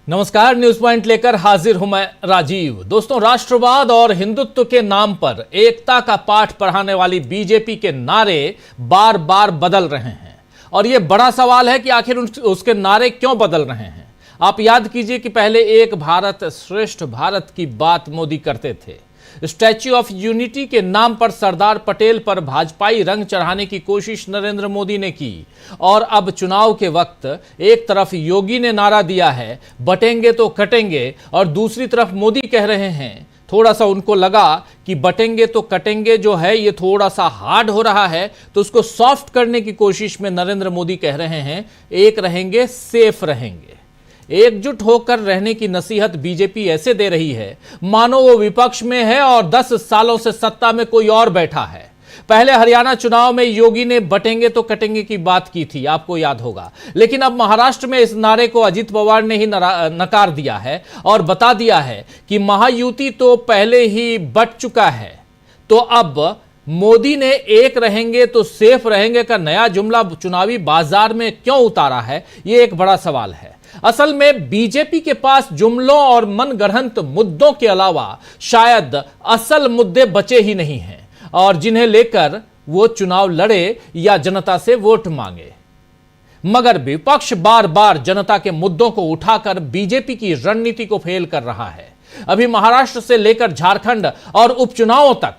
नमस्कार, news point लेकर हाजिर हूं मैं राजीव। दोस्तों, राष्ट्रवाद और हिंदुत्व के नाम पर एकता का पाठ पढ़ाने वाली बीजेपी के नारे बार बार बदल रहे हैं और यह बड़ा सवाल है कि आखिर उसके नारे क्यों बदल रहे हैं। आप याद कीजिए कि पहले एक भारत श्रेष्ठ भारत की बात मोदी करते थे। स्टैच्यू ऑफ यूनिटी के नाम पर सरदार पटेल पर भाजपाई रंग चढ़ाने की कोशिश नरेंद्र मोदी ने की और अब चुनाव के वक्त एक तरफ योगी ने नारा दिया है बटेंगे तो कटेंगे और दूसरी तरफ मोदी कह रहे हैं, थोड़ा सा उनको लगा कि बटेंगे तो कटेंगे जो है ये थोड़ा सा हार्ड हो रहा है तो उसको सॉफ्ट करने की कोशिश में नरेंद्र मोदी कह रहे हैं एक रहेंगे सेफ रहेंगे। एकजुट होकर रहने की नसीहत बीजेपी ऐसे दे रही है मानो वो विपक्ष में है और 10 सालों से सत्ता में कोई और बैठा है। पहले हरियाणा चुनाव में योगी ने बटेंगे तो कटेंगे की बात की थी, आपको याद होगा, लेकिन अब महाराष्ट्र में इस नारे को अजित पवार ने ही नकार दिया है और बता दिया है कि महायुति तो पहले ही बट चुका है। तो अब मोदी ने एक रहेंगे तो सेफ रहेंगे का नया जुमला चुनावी बाजार में क्यों उतारा है, यह एक बड़ा सवाल है। असल में बीजेपी के पास जुमलों और मनगढ़ंत मुद्दों के अलावा शायद असल मुद्दे बचे ही नहीं हैं और जिन्हें लेकर वो चुनाव लड़े या जनता से वोट मांगे। मगर विपक्ष बार बार जनता के मुद्दों को उठाकर बीजेपी की रणनीति को फेल कर रहा है। अभी महाराष्ट्र से लेकर झारखंड और उपचुनावों तक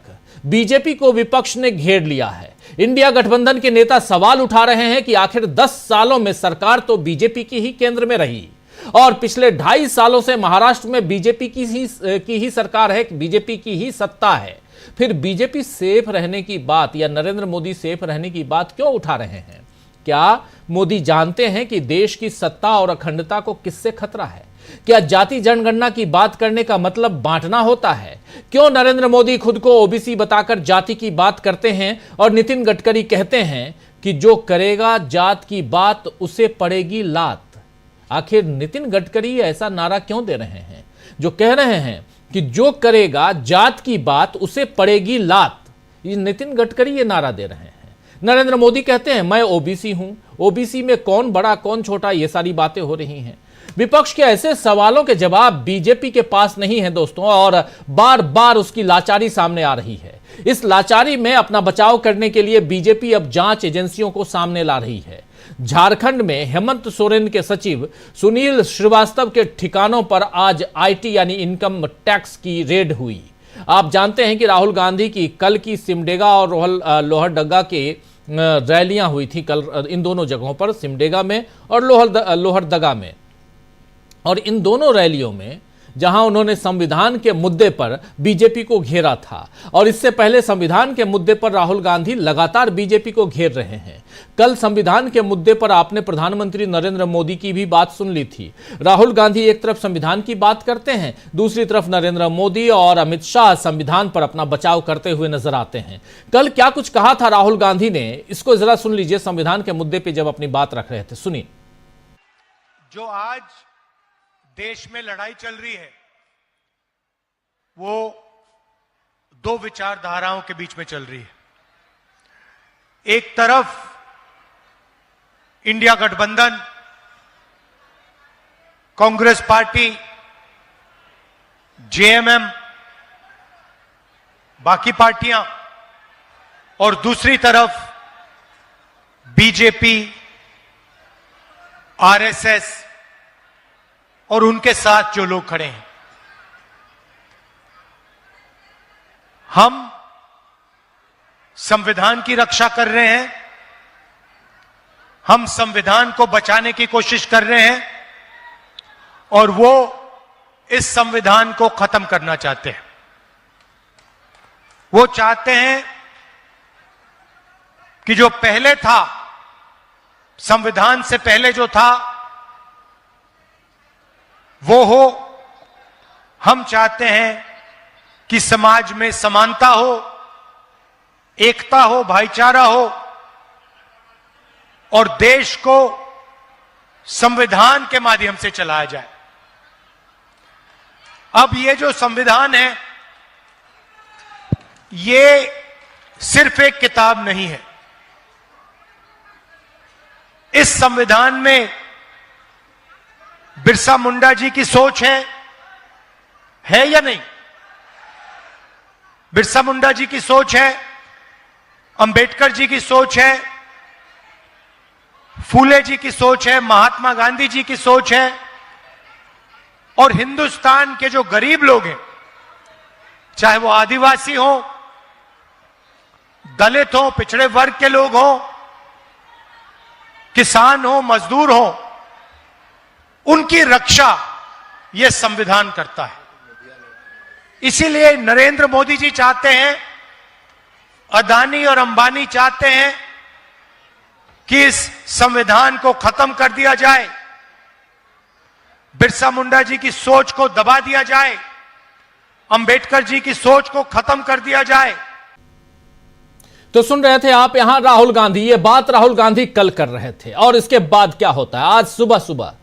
बीजेपी को विपक्ष ने घेर लिया है। इंडिया गठबंधन के नेता सवाल उठा रहे हैं कि आखिर 10 सालों में सरकार तो बीजेपी की ही केंद्र में रही और पिछले 2.5 सालों से महाराष्ट्र में बीजेपी की ही सरकार है, बीजेपी की ही सत्ता है। फिर बीजेपी सेफ रहने की बात या नरेंद्र मोदी सेफ रहने की बात क्यों उठा रहे हैं? क्या मोदी जानते हैं कि देश की सत्ता और अखंडता को किससे खतरा है? क्या जाति जनगणना की बात करने का मतलब बांटना होता है? क्यों नरेंद्र मोदी खुद को ओबीसी बताकर जाति की बात करते हैं और नितिन गडकरी कहते हैं कि जो करेगा जात की बात उसे पड़ेगी लात? आखिर नितिन गडकरी ऐसा नारा क्यों दे रहे हैं जो कह रहे हैं कि जो करेगा जात की बात उसे पड़ेगी लात? ये नितिन गडकरी ये नारा दे रहे हैं। नरेंद्र मोदी कहते हैं मैं ओबीसी हूं, ओबीसी में कौन बड़ा कौन छोटा, ये सारी बातें हो रही हैं। विपक्ष के ऐसे सवालों के जवाब बीजेपी के पास नहीं है दोस्तों और बार बार उसकी लाचारी सामने आ रही है। इस लाचारी में अपना बचाव करने के लिए बीजेपी अब जांच एजेंसियों को सामने ला रही है। झारखंड में हेमंत सोरेन के सचिव सुनील श्रीवास्तव के ठिकानों पर आज आईटी यानी इनकम टैक्स की रेड हुई। आप जानते हैं कि राहुल गांधी की कल की सिमडेगा और लोहरदगा के रैलियां हुई थी कल इन दोनों जगहों पर, सिमडेगा में और लोहरदगा में। और इन दोनों रैलियों में जहां उन्होंने संविधान के मुद्दे पर बीजेपी को घेरा था और इससे पहले संविधान के मुद्दे पर राहुल गांधी लगातार बीजेपी को घेर रहे हैं। कल संविधान के मुद्दे पर आपने प्रधानमंत्री नरेंद्र मोदी की भी बात सुन ली थी। राहुल गांधी एक तरफ संविधान की बात करते हैं, दूसरी तरफ नरेंद्र मोदी और अमित शाह संविधान पर अपना बचाव करते हुए नजर आते हैं। कल क्या कुछ कहा था राहुल गांधी ने, इसको जरा सुन लीजिए। संविधान के मुद्दे पर जब अपनी बात रख रहे थे, सुनिए। जो आज देश में लड़ाई चल रही है वो दो विचारधाराओं के बीच में चल रही है। एक तरफ इंडिया गठबंधन, कांग्रेस पार्टी, जेएमएम, बाकी पार्टियां और दूसरी तरफ बीजेपी, आरएसएस और उनके साथ जो लोग खड़े हैं। हम संविधान की रक्षा कर रहे हैं, हम संविधान को बचाने की कोशिश कर रहे हैं और वो इस संविधान को खत्म करना चाहते हैं। वो चाहते हैं कि जो पहले था, संविधान से पहले जो था वो हो। हम चाहते हैं कि समाज में समानता हो, एकता हो, भाईचारा हो और देश को संविधान के माध्यम से चलाया जाए। अब ये जो संविधान है ये सिर्फ एक किताब नहीं है। इस संविधान में बिरसा मुंडा जी की सोच है या नहीं? बिरसा मुंडा जी की सोच है, अंबेडकर जी की सोच है, फूले जी की सोच है, महात्मा गांधी जी की सोच है, और हिंदुस्तान के जो गरीब लोग हैं, चाहे वो आदिवासी हो, दलित हो, पिछड़े वर्ग के लोग हो, किसान हो, मजदूर हो, उनकी रक्षा यह संविधान करता है। इसीलिए नरेंद्र मोदी जी चाहते हैं, अदानी और अंबानी चाहते हैं कि इस संविधान को खत्म कर दिया जाए, बिरसा मुंडा जी की सोच को दबा दिया जाए, अंबेडकर जी की सोच को खत्म कर दिया जाए। तो सुन रहे थे आप यहां राहुल गांधी, ये बात राहुल गांधी कल कर रहे थे। और इसके बाद क्या होता है, आज सुबह सुबह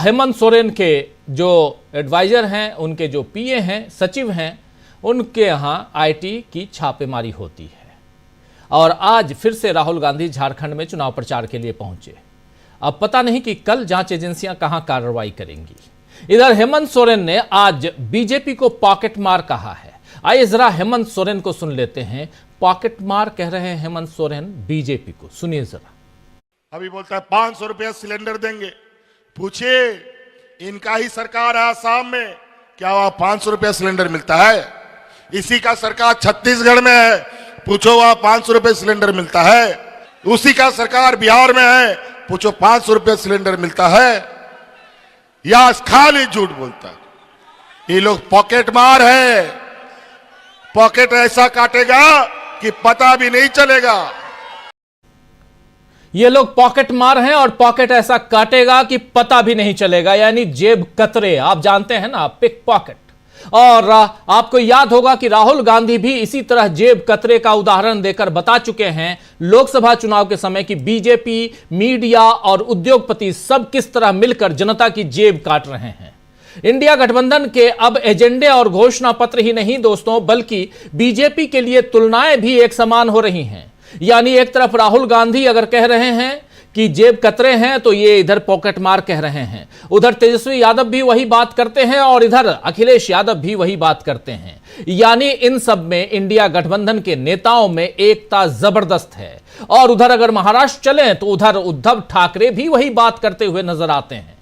हेमंत सोरेन के जो एडवाइजर हैं, उनके जो पीए हैं, सचिव हैं, उनके यहां आईटी की छापेमारी होती है। और आज फिर से राहुल गांधी झारखंड में चुनाव प्रचार के लिए पहुंचे। अब पता नहीं कि कल जांच एजेंसियां कहां कार्रवाई करेंगी। इधर हेमंत सोरेन ने आज बीजेपी को पॉकेट मार कहा है। आइए जरा हेमंत सोरेन को सुन लेते हैं। पॉकेट मार कह रहे हैं हेमंत सोरेन बीजेपी को, सुनिए जरा। अभी बोलता है 500 रुपया सिलेंडर देंगे। पूछिए, इनका ही सरकार है आसाम में, क्या वहां 500 रुपया सिलेंडर मिलता है? इसी का सरकार छत्तीसगढ़ में है, पूछो वहां 500 रुपये सिलेंडर मिलता है? उसी का सरकार बिहार में है, पूछो 500 रुपये सिलेंडर मिलता है? या खाली झूठ बोलता है। ये लोग पॉकेट मार है, पॉकेट ऐसा काटेगा कि पता भी नहीं चलेगा। ये लोग पॉकेट मार हैं और पॉकेट ऐसा काटेगा कि पता भी नहीं चलेगा, यानी जेब कतरे, आप जानते हैं ना, पिक पॉकेट। और आपको याद होगा कि राहुल गांधी भी इसी तरह जेब कतरे का उदाहरण देकर बता चुके हैं लोकसभा चुनाव के समय कि बीजेपी, मीडिया और उद्योगपति सब किस तरह मिलकर जनता की जेब काट रहे हैं। इंडिया गठबंधन के अब एजेंडे और घोषणा पत्र ही नहीं दोस्तों, बल्कि बीजेपी के लिए तुलनाएं भी एक समान हो रही हैं। यानी एक तरफ राहुल गांधी अगर कह रहे हैं कि जेब कतरे हैं, तो ये इधर पॉकेट मार कह रहे हैं। उधर तेजस्वी यादव भी वही बात करते हैं और इधर अखिलेश यादव भी वही बात करते हैं। यानी इन सब में इंडिया गठबंधन के नेताओं में एकता जबरदस्त है। और उधर अगर महाराष्ट्र चलें तो उधर उद्धव ठाकरे भी वही बात करते हुए नजर आते हैं।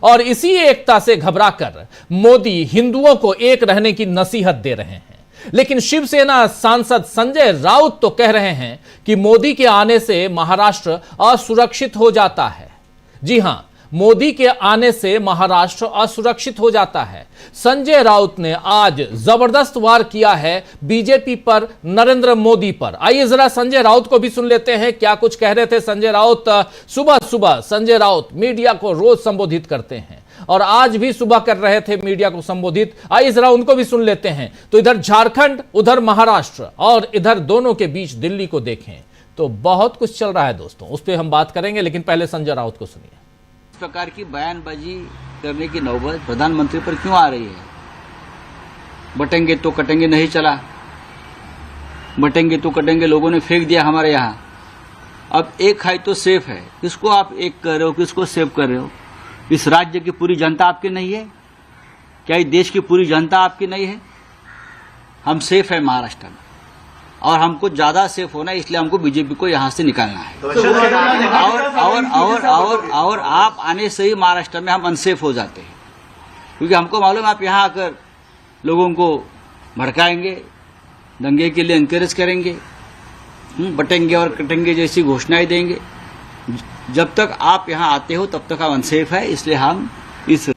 और इसी एकता से घबराकर मोदी हिंदुओं को एक रहने की नसीहत दे रहे हैं। लेकिन शिवसेना सांसद संजय राउत तो कह रहे हैं कि मोदी के आने से महाराष्ट्र असुरक्षित हो जाता है। जी हां, मोदी के आने से महाराष्ट्र असुरक्षित हो जाता है। संजय राउत ने आज जबरदस्त वार किया है बीजेपी पर, नरेंद्र मोदी पर। आइए जरा संजय राउत को भी सुन लेते हैं, क्या कुछ कह रहे थे संजय राउत। सुबह सुबह संजय राउत मीडिया को रोज संबोधित करते हैं और आज भी सुबह कर रहे थे मीडिया को संबोधित। आइए जरा उनको भी सुन लेते हैं। तो इधर झारखंड, उधर महाराष्ट्र और इधर दोनों के बीच दिल्ली को देखें तो बहुत कुछ चल रहा है दोस्तों, उस पर हम बात करेंगे। लेकिन पहले संजय राउत को सुनिए। इस प्रकार की बयानबाजी करने की नौबत प्रधानमंत्री पर क्यों आ रही है? बटेंगे तो कटेंगे नहीं चला, बटेंगे तो कटेंगे लोगों ने फेंक दिया हमारे यहाँ। अब एक खाई तो सेफ है, किसको आप एक कर रहे हो, किसको सेव कर रहे हो? इस राज्य की पूरी जनता आपकी नहीं है क्या? इस देश की पूरी जनता आपकी नहीं है? हम सेफ है महाराष्ट्र में और हमको ज्यादा सेफ होना है, इसलिए हमको बीजेपी को यहां से निकालना है। और आप आने से ही महाराष्ट्र में हम अनसेफ हो जाते हैं, क्योंकि हमको मालूम है आप यहां आकर लोगों को भड़काएंगे, दंगे के लिए एनकरेज करेंगे, बटेंगे और कटेंगे जैसी घोषणाएं देंगे। जब तक आप यहां आते हो तब तक हम अनसेफ है, इसलिए हम इस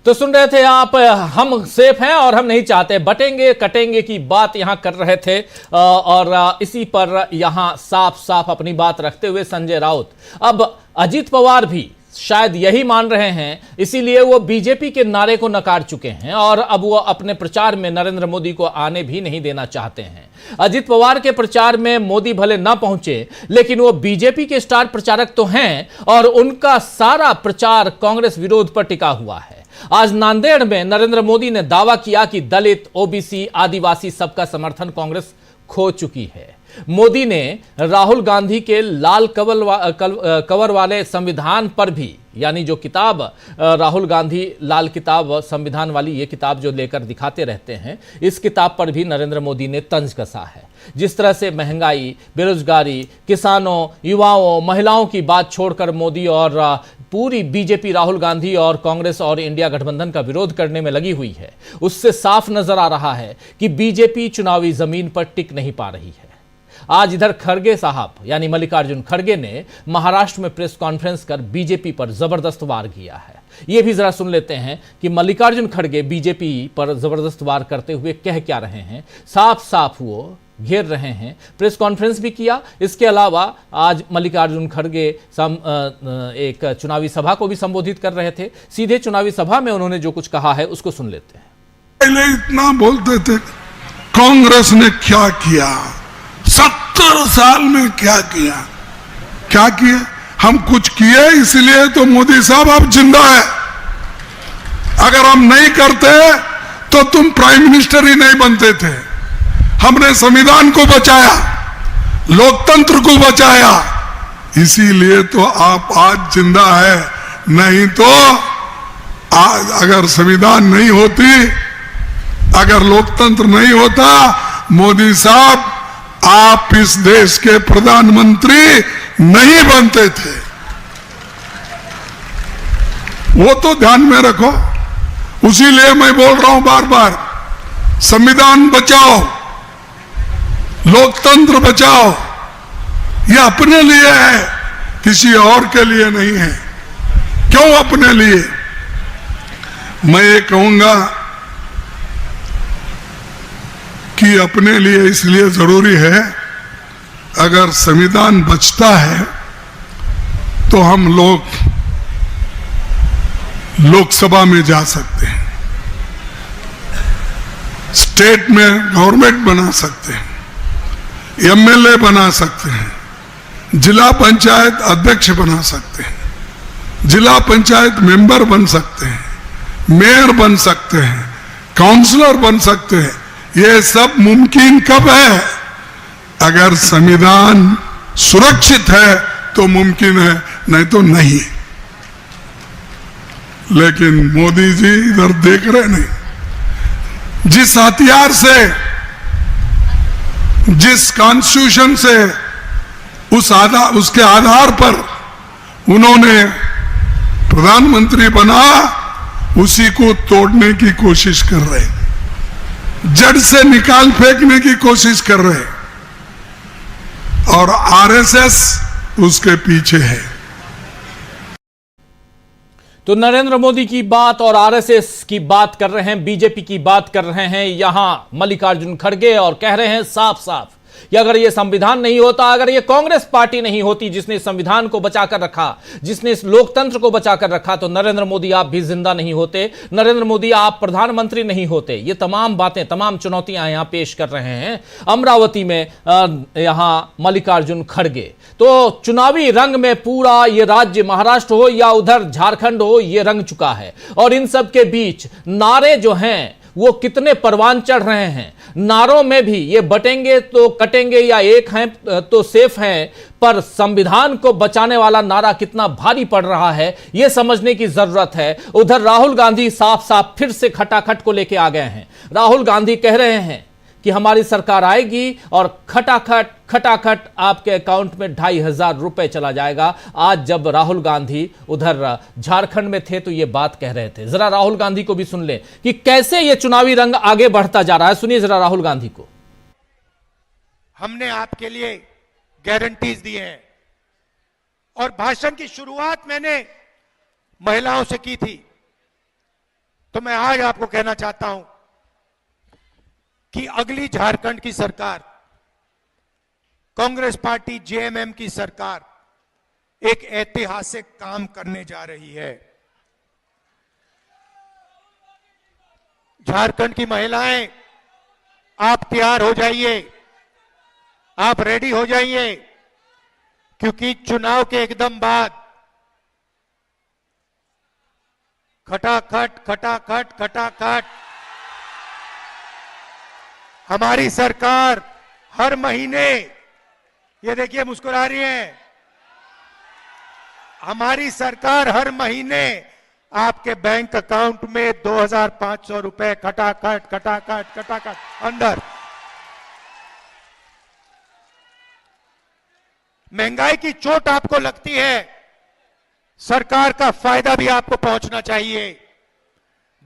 तो सुन रहे थे आप, हम सेफ हैं और हम नहीं चाहते बटेंगे कटेंगे की बात यहां कर रहे थे। और इसी पर यहां साफ साफ अपनी बात रखते हुए संजय राउत, अब अजीत पवार भी शायद यही मान रहे हैं, इसीलिए वो बीजेपी के नारे को नकार चुके हैं और अब वो अपने प्रचार में नरेंद्र मोदी को आने भी नहीं देना चाहते हैं। अजीत पवार के प्रचार में मोदी भले ना पहुंचे, लेकिन वो बीजेपी के स्टार प्रचारक तो हैं और उनका सारा प्रचार कांग्रेस विरोध पर टिका हुआ है। आज नांदेड़ में नरेंद्र मोदी ने दावा किया कि दलित, ओबीसी, आदिवासी सबका समर्थन कांग्रेस खो चुकी है। मोदी ने राहुल गांधी के लाल कवर वाले संविधान पर भी, यानी जो किताब राहुल गांधी लाल किताब संविधान वाली ये किताब जो लेकर दिखाते रहते हैं, इस किताब पर भी नरेंद्र मोदी ने तंज कसा है। जिस तरह से महंगाई, बेरोजगारी, किसानों, युवाओं, महिलाओं की बात छोड़कर मोदी और पूरी बीजेपी राहुल गांधी और कांग्रेस और इंडिया गठबंधन का विरोध करने में लगी हुई है, उससे साफ नजर आ रहा है कि बीजेपी चुनावी जमीन पर टिक नहीं पा रही है। आज इधर खड़गे साहब यानी मल्लिकार्जुन खड़गे ने महाराष्ट्र में प्रेस कॉन्फ्रेंस कर बीजेपी पर जबरदस्त वार किया है। यह भी जरा सुन लेते हैं कि मल्लिकार्जुन खड़गे बीजेपी पर जबरदस्त वार करते हुए कह क्या रहे हैं। साफ साफ वो घेर रहे हैं, प्रेस कॉन्फ्रेंस भी किया। इसके अलावा आज मल्लिकार्जुन खड़गे एक चुनावी सभा को भी संबोधित कर रहे थे। सीधे चुनावी सभा में उन्होंने जो कुछ कहा है उसको सुन लेते हैं। पहले इतना बोलते थे कांग्रेस ने क्या किया, 70 साल में क्या किया, क्या किया? हम कुछ किए इसलिए तो मोदी साहब आप जिंदा है। अगर हम नहीं करते तो तुम प्राइम मिनिस्टर ही नहीं बनते थे। हमने संविधान को बचाया, लोकतंत्र को बचाया, इसीलिए तो आप आज जिंदा है। नहीं तो आज अगर संविधान नहीं होती, अगर लोकतंत्र नहीं होता, मोदी साहब आप इस देश के प्रधानमंत्री नहीं बनते थे। वो तो ध्यान में रखो। उसीलिए मैं बोल रहा हूं बार बार, संविधान बचाओ, लोकतंत्र बचाओ। ये अपने लिए है, किसी और के लिए नहीं है। क्यों अपने लिए? मैं ये कहूंगा कि अपने लिए इसलिए जरूरी है, अगर संविधान बचता है तो हम लोग लोकसभा में जा सकते हैं, स्टेट में गवर्नमेंट बना सकते हैं, एमएलए बना सकते हैं, जिला पंचायत अध्यक्ष बना सकते हैं, जिला पंचायत मेंबर बन सकते हैं, मेयर बन सकते हैं, काउंसलर बन सकते हैं। ये सब मुमकिन कब है? अगर संविधान सुरक्षित है तो मुमकिन है, नहीं तो नहीं। लेकिन मोदी जी इधर देख रहे नहीं। जिस हथियार से, जिस कॉन्स्टिट्यूशन से, उसके आधार पर उन्होंने प्रधानमंत्री बना, उसी को तोड़ने की कोशिश कर रहे, जड़ से निकाल फेंकने की कोशिश कर रहे, और आरएसएस उसके पीछे है। तो नरेंद्र मोदी की बात और आरएसएस की बात कर रहे हैं, बीजेपी की बात कर रहे हैं यहां मल्लिकार्जुन खड़गे, और कह रहे हैं साफ साफ कि अगर ये संविधान नहीं होता, अगर ये कांग्रेस पार्टी नहीं होती जिसने संविधान को बचाकर रखा, जिसने इस लोकतंत्र को बचाकर रखा, तो नरेंद्र मोदी आप भी जिंदा नहीं होते, नरेंद्र मोदी आप प्रधानमंत्री नहीं होते। ये तमाम बातें, तमाम चुनौतियां यहां पेश कर रहे हैं अमरावती में यहां मल्लिकार्जुन खड़गे। तो चुनावी रंग में पूरा ये राज्य, महाराष्ट्र हो या उधर झारखंड हो, ये रंग चुका है। और इन सब के बीच नारे जो हैं वो कितने परवान चढ़ रहे हैं। नारों में भी ये बटेंगे तो कटेंगे या एक हैं तो सेफ हैं, पर संविधान को बचाने वाला नारा कितना भारी पड़ रहा है ये समझने की जरूरत है। उधर राहुल गांधी साफ साफ फिर से खटाखट को लेके आ गए हैं। राहुल गांधी कह रहे हैं कि हमारी सरकार आएगी और खटाखट खटाखट आपके अकाउंट में 2,500 रुपए चला जाएगा। आज जब राहुल गांधी उधर झारखंड में थे तो ये बात कह रहे थे। जरा राहुल गांधी को भी सुन ले कि कैसे ये चुनावी रंग आगे बढ़ता जा रहा है। सुनिए जरा राहुल गांधी को। हमने आपके लिए गारंटीज दिए हैं, और भाषण की शुरुआत मैंने महिलाओं से की थी, तो मैं आज आपको कहना चाहता हूं कि अगली झारखंड की सरकार, कांग्रेस पार्टी जेएमएम की सरकार एक ऐतिहासिक काम करने जा रही है। झारखंड की महिलाएं, आप तैयार हो जाइए, आप रेडी हो जाइए, क्योंकि चुनाव के एकदम बाद खटाखट खटाखट खटाखट। हमारी सरकार हर महीने, ये देखिए मुस्कुरा रही है, हमारी सरकार हर महीने आपके बैंक अकाउंट में 2,500 रुपए खटाखट खटाखट खटाखट अंदर। महंगाई की चोट आपको लगती है, सरकार का फायदा भी आपको पहुंचना चाहिए।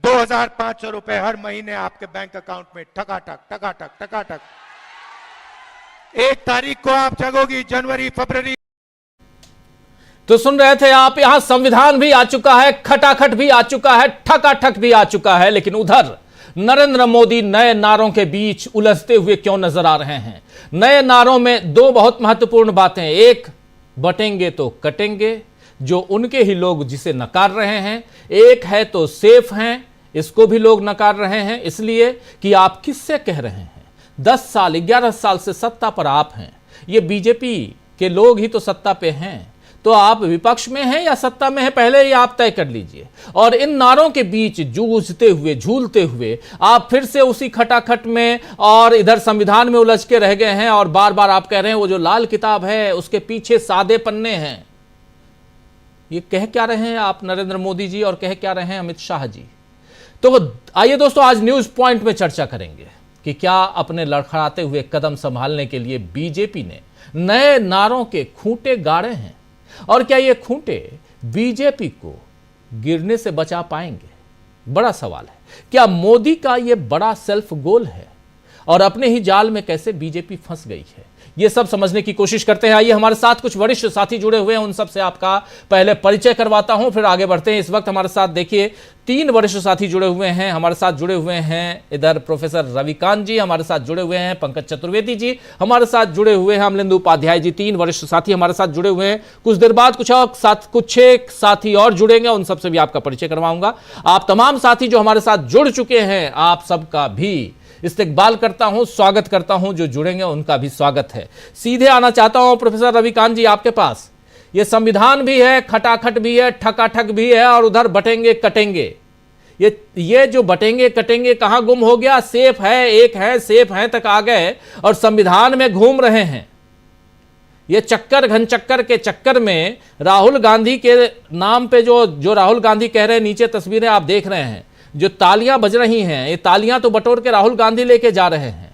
2,500 रुपए हर महीने आपके बैंक अकाउंट में ठकाठक ठकाठक ठकाठक। 1 तारीख को आप जगोगी, जनवरी फरवरी। तो सुन रहे थे आप, यहां संविधान भी आ चुका है, खटाखट भी आ चुका है, ठकाठक भी आ चुका है, लेकिन उधर नरेंद्र मोदी नए नारों के बीच उलझते हुए क्यों नजर आ रहे हैं? नए नारों में 2 बहुत महत्वपूर्ण बातें। एक, बटेंगे तो कटेंगे, जो उनके ही लोग जिसे नकार रहे हैं। एक है तो सेफ हैं, इसको भी लोग नकार रहे हैं, इसलिए कि आप किससे कह रहे हैं? 10 साल 11 साल से सत्ता पर आप हैं, ये बीजेपी के लोग ही तो सत्ता पे हैं, तो आप विपक्ष में हैं या सत्ता में हैं, पहले ही आप तय कर लीजिए। और इन नारों के बीच जूझते हुए झूलते हुए आप फिर से उसी खटाखट में और इधर संविधान में उलझ के रह गए हैं। और बार बार आप कह रहे हैं वो जो लाल किताब है उसके पीछे सादे पन्ने हैं। ये कह क्या रहे हैं आप नरेंद्र मोदी जी, और कह क्या रहे हैं अमित शाह जी? तो आइए दोस्तों, आज न्यूज पॉइंट में चर्चा करेंगे कि क्या अपने लड़खड़ाते हुए कदम संभालने के लिए बीजेपी ने नए नारों के खूंटे गाड़े हैं, और क्या ये खूंटे बीजेपी को गिरने से बचा पाएंगे? बड़ा सवाल है। क्या मोदी का ये बड़ा सेल्फ गोल है, और अपने ही जाल में कैसे बीजेपी फंस गई है, ये सब समझने की कोशिश करते हैं। आइए, हमारे साथ कुछ वरिष्ठ साथी जुड़े हुए हैं, उन सब से आपका पहले परिचय करवाता हूं, फिर आगे बढ़ते हैं। इस वक्त हमारे साथ देखिए 3 वरिष्ठ साथी जुड़े हुए हैं। हमारे साथ जुड़े हुए हैं इधर प्रोफेसर रविकांत जी, हमारे साथ जुड़े हुए हैं पंकज चतुर्वेदी जी, हमारे साथ जुड़े हुए हैं अमलेंदु उपाध्याय जी। 3 वरिष्ठ साथी हमारे साथ जुड़े हुए हैं। कुछ देर बाद कुछ 6 साथी और जुड़ेंगे, उन सबसे भी आपका परिचय करवाऊंगा। आप तमाम साथी जो हमारे साथ जुड़ चुके हैं, आप सबका भी इस्तेकबाल करता हूं, स्वागत करता हूं। जो जुड़ेंगे उनका भी स्वागत है। सीधे आना चाहता हूं प्रोफेसर रविकांत जी आपके पास। ये संविधान भी है, खटाखट भी है, ठकाठक भी है, और उधर बटेंगे कटेंगे। ये जो बटेंगे कटेंगे कहां गुम हो गया? सेफ है, एक है, सेफ है तक आ गए और संविधान में घूम रहे हैं। ये चक्कर घन चक्कर के चक्कर में राहुल गांधी के नाम पे जो राहुल गांधी कह रहे हैं, नीचे तस्वीरें आप देख रहे हैं, जो तालियां बज रही हैं, ये तालियां तो बटोर के राहुल गांधी लेके जा रहे हैं।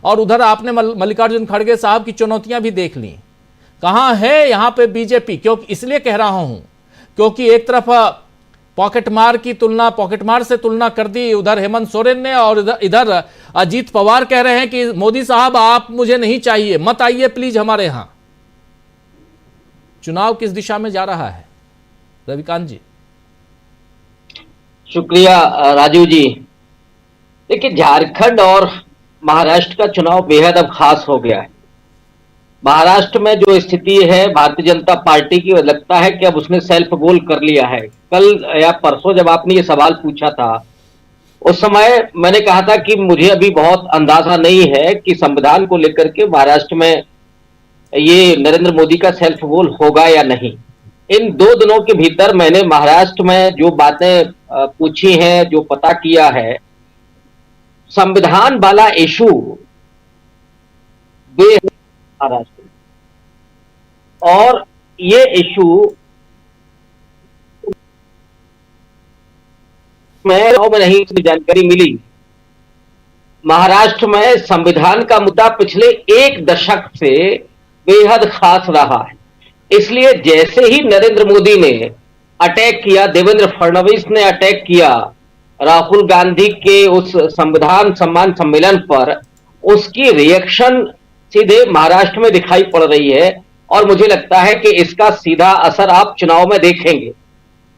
और उधर आपने मल्लिकार्जुन खड़गे साहब की चुनौतियां भी देख ली। कहां है यहां पे बीजेपी? क्योंकि इसलिए कह रहा हूं क्योंकि एक तरफ पॉकेटमार से तुलना कर दी उधर हेमंत सोरेन ने, और इधर अजीत पवार कह रहे हैं कि मोदी साहब आप मुझे नहीं चाहिए, मत आइए प्लीज हमारे यहां। चुनाव किस दिशा में जा रहा है रविकांत जी? शुक्रिया राजू जी। देखिए, झारखंड और महाराष्ट्र का चुनाव बेहद अब खास हो गया है। महाराष्ट्र में जो स्थिति है भारतीय जनता पार्टी की, लगता है कि अब उसने सेल्फ गोल कर लिया है। कल या परसों जब आपने ये सवाल पूछा था, उस समय मैंने कहा था कि मुझे अभी बहुत अंदाजा नहीं है कि संविधान को लेकर के महाराष्ट्र में ये नरेंद्र मोदी का सेल्फ गोल होगा या नहीं। इन 2 दिनों के भीतर मैंने महाराष्ट्र में जो बातें पूछी हैं, जो पता किया है, संविधान वाला इशू महाराष्ट्र में, और ये इशू में नहीं जानकारी मिली। महाराष्ट्र में संविधान का मुद्दा पिछले 1 दशक से बेहद खास रहा है। इसलिए जैसे ही नरेंद्र मोदी ने अटैक किया, देवेंद्र फडणवीस ने अटैक किया राहुल गांधी के उस संविधान सम्मान सम्मेलन पर, उसकी रिएक्शन सीधे महाराष्ट्र में दिखाई पड़ रही है, और मुझे लगता है कि इसका सीधा असर आप चुनाव में देखेंगे।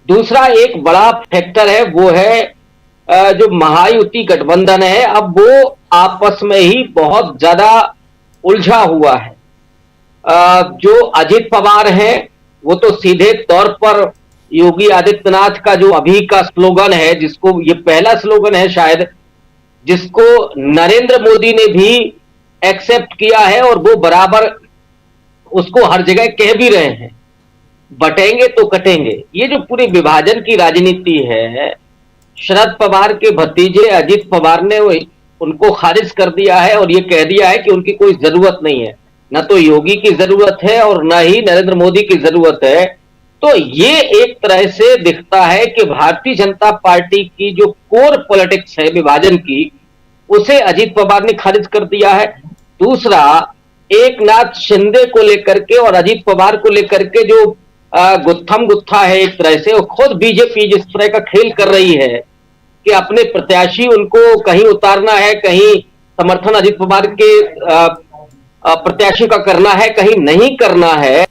दूसरा एक बड़ा फैक्टर है, वो है जो महायुति गठबंधन है, अब वो आपस में ही बहुत ज्यादा उलझा हुआ है। जो अजित पवार हैं, वो तो सीधे तौर पर योगी आदित्यनाथ का जो अभी का स्लोगन है, जिसको ये पहला स्लोगन है शायद, जिसको नरेंद्र मोदी ने भी एक्सेप्ट किया है और वो बराबर उसको हर जगह कह भी रहे हैं। बटेंगे तो कटेंगे, ये जो पूरी विभाजन की राजनीति है, शरद पवार के भतीजे अजीत पवार ने उनको खारिज कर दिया है और ये कह दिया है कि उनकी कोई जरूरत नहीं है, न तो योगी की जरूरत है और न ही नरेंद्र मोदी की जरूरत है। तो ये एक तरह से दिखता है कि भारतीय जनता पार्टी की जो कोर पॉलिटिक्स है विभाजन की, उसे अजीत पवार ने खारिज कर दिया है। दूसरा, एक नाथ शिंदे को लेकर के और अजीत पवार को लेकर के जो गुत्थम गुत्था है एक तरह से, वो खुद बीजेपी जिस तरह का खेल कर रही है कि अपने प्रत्याशी उनको कहीं उतारना है, कहीं समर्थन अजीत पवार के प्रत्याशी का करना है, कहीं नहीं करना है,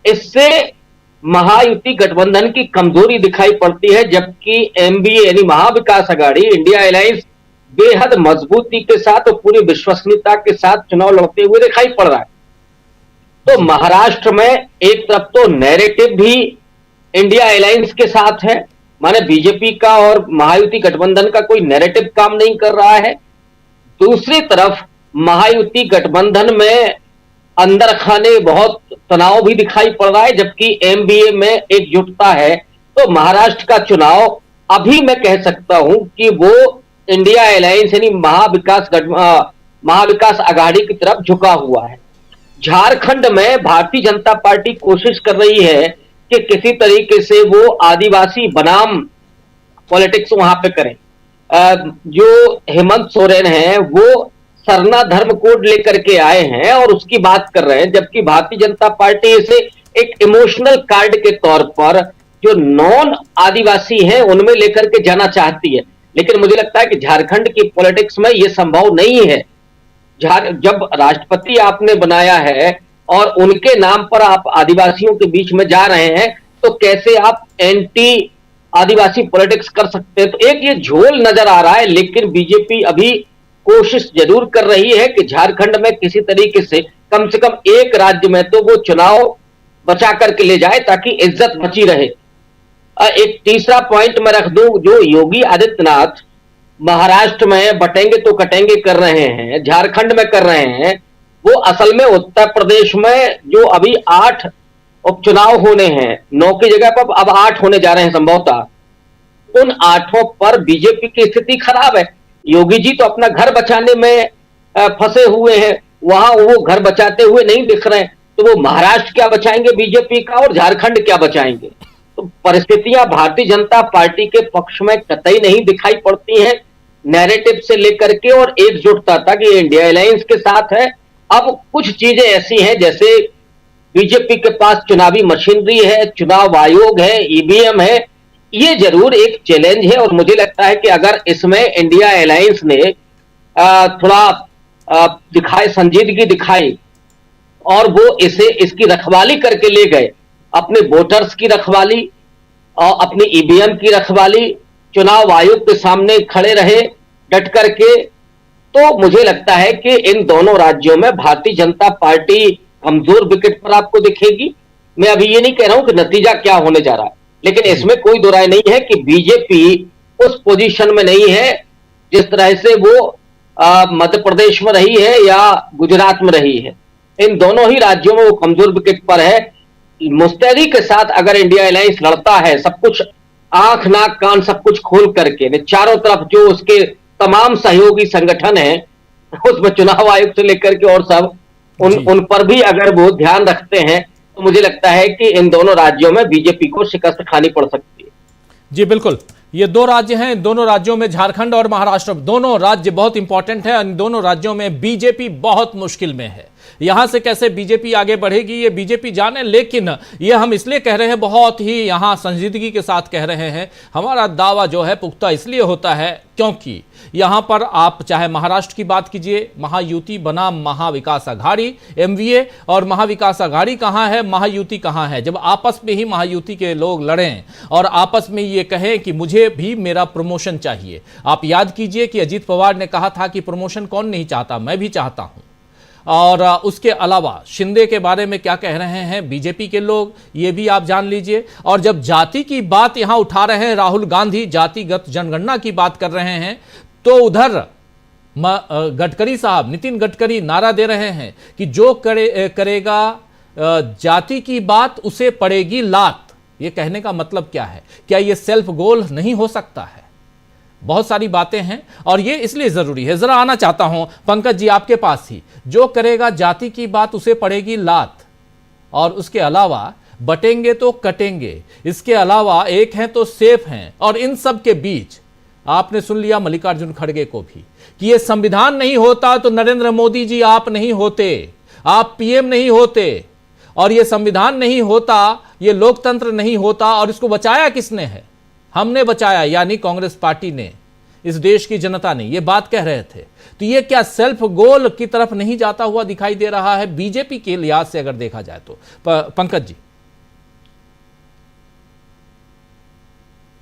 इससे महायुति गठबंधन की कमजोरी दिखाई पड़ती है। जबकि एमबीए यानी महाविकास अघाड़ी, इंडिया अलायंस बेहद मजबूती के साथ और पूरी विश्वसनीयता के साथ चुनाव लड़ते हुए दिखाई पड़ रहा है। तो महाराष्ट्र में एक तरफ तो नैरेटिव भी इंडिया अलायंस के साथ है, माने बीजेपी का और महायुति गठबंधन का कोई नैरेटिव काम नहीं कर रहा है। दूसरी तरफ महायुति गठबंधन में अंदर खाने बहुत तनाव भी दिखाई पड़ रहा है, जबकि एमबीए में एकजुटता है। तो महाराष्ट्र का चुनाव अभी मैं कह सकता हूं कि वो इंडिया अलायंस यानी महाविकास अघाड़ी की तरफ झुका हुआ है। झारखंड में भारतीय जनता पार्टी कोशिश कर रही है कि किसी तरीके से वो आदिवासी बनाम पॉलिटिक्स वहां पे करें। जो हेमंत सोरेन हैं वो सरना धर्म कोड लेकर के आए हैं और उसकी बात कर रहे हैं, जबकि भारतीय जनता पार्टी इसे एक इमोशनल कार्ड के तौर पर जो नॉन आदिवासी हैं उनमें लेकर के जाना चाहती है। लेकिन मुझे लगता है कि झारखंड की पॉलिटिक्स में यह संभव नहीं है। जब राष्ट्रपति आपने बनाया है और उनके नाम पर आप आदिवासियों के बीच में जा रहे हैं, तो कैसे आप एंटी आदिवासी पॉलिटिक्स कर सकते हैं? तो एक ये झोल नजर आ रहा है। लेकिन बीजेपी अभी कोशिश जरूर कर रही है कि झारखंड में किसी तरीके से कम एक राज्य में तो वो चुनाव बचा करके ले जाए ताकि इज्जत बची रहे। एक तीसरा पॉइंट मैं रख दूं, जो योगी आदित्यनाथ महाराष्ट्र में बटेंगे तो कटेंगे कर रहे हैं, झारखंड में कर रहे हैं, वो असल में उत्तर प्रदेश में जो अभी 8 उपचुनाव होने हैं, 9 की जगह पर अब 8 होने जा रहे हैं संभवतः, उन 8 पर बीजेपी की स्थिति खराब है। योगी जी तो अपना घर बचाने में फंसे हुए हैं, वहां वो घर बचाते हुए नहीं दिख रहे हैं, तो वो महाराष्ट्र क्या बचाएंगे बीजेपी का और झारखंड क्या बचाएंगे? तो परिस्थितियां भारतीय जनता पार्टी के पक्ष में कतई नहीं दिखाई पड़ती हैं, नैरेटिव से लेकर के और एकजुटता तक। ये इंडिया अलायंस के साथ है। अब कुछ चीजें ऐसी हैं जैसे बीजेपी के पास चुनावी मशीनरी है, चुनाव आयोग है, ईवीएम है, ये जरूर एक चैलेंज है। और मुझे लगता है कि अगर इसमें इंडिया अलायंस ने थोड़ा संजीदगी दिखाई और वो इसकी रखवाली करके ले गए, अपने वोटर्स की रखवाली और अपनी ईवीएम की रखवाली, चुनाव आयोग के सामने खड़े रहे डट करके, तो मुझे लगता है कि इन दोनों राज्यों में भारतीय जनता पार्टी कमजोर विकेट पर आपको दिखेगी। मैं अभी ये नहीं कह रहा हूं कि नतीजा क्या होने जा रहा है, लेकिन इसमें कोई दो राय नहीं है कि बीजेपी उस पोजीशन में नहीं है जिस तरह से वो मध्य प्रदेश में रही है या गुजरात में रही है। इन दोनों ही राज्यों में वो कमजोर विकेट पर है। मुस्तैदी के साथ अगर इंडिया अलायंस लड़ता है, सब कुछ आंख नाक कान सब कुछ खोल करके, चारों तरफ जो उसके तमाम सहयोगी संगठन है, उसमें चुनाव आयोग से लेकर के और सब उन पर भी अगर वो ध्यान रखते हैं, तो मुझे लगता है कि इन दोनों राज्यों में बीजेपी को शिकस्त खानी पड़ सकती है। जी बिल्कुल, ये 2 राज्य हैं, दोनों राज्यों में झारखंड और महाराष्ट्र, दोनों राज्य बहुत इंपॉर्टेंट है। इन दोनों राज्यों में बीजेपी बहुत मुश्किल में है। यहां से कैसे बीजेपी आगे बढ़ेगी ये बीजेपी जाने, लेकिन ये हम इसलिए कह रहे हैं, बहुत ही यहां संजीदगी के साथ कह रहे हैं। हमारा दावा जो है पुख्ता इसलिए होता है क्योंकि यहां पर आप चाहे महाराष्ट्र की बात कीजिए, महायुति बनाम महाविकास अघाड़ी, एमवीए, और महाविकास अघाड़ी कहां है, महायुति कहां है। जब आपस में ही महायुति के लोग लड़ें और आपस में ये कहें कि मुझे भी मेरा प्रमोशन चाहिए। आप याद कीजिए कि अजीत पवार ने कहा था कि प्रमोशन कौन नहीं चाहता, मैं भी चाहता हूं। और उसके अलावा शिंदे के बारे में क्या कह रहे हैं बीजेपी के लोग, ये भी आप जान लीजिए। और जब जाति की बात यहां उठा रहे हैं, राहुल गांधी जातिगत जनगणना की बात कर रहे हैं, तो उधर गडकरी साहब, नितिन गडकरी नारा दे रहे हैं कि जो करेगा जाति की बात उसे पड़ेगी लात, ये कहने का मतलब क्या है? क्या ये सेल्फ गोल नहीं हो सकता है? बहुत सारी बातें हैं और ये इसलिए जरूरी है। जरा आना चाहता हूं पंकज जी आपके पास ही। जो करेगा जाति की बात उसे पड़ेगी लात, और उसके अलावा बटेंगे तो कटेंगे, इसके अलावा एक हैं तो सेफ हैं, और इन सब के बीच आपने सुन लिया मल्लिकार्जुन खड़गे को भी कि ये संविधान नहीं होता तो नरेंद्र मोदी जी आप नहीं होते, आप पीएम नहीं होते, और ये संविधान नहीं होता, ये लोकतंत्र नहीं होता, और इसको बचाया किसने है? हमने बचाया, यानी कांग्रेस पार्टी ने, इस देश की जनता ने, ये बात कह रहे थे। तो ये क्या सेल्फ गोल की तरफ नहीं जाता हुआ दिखाई दे रहा है बीजेपी के लिहाज से अगर देखा जाए तो? पंकज जी,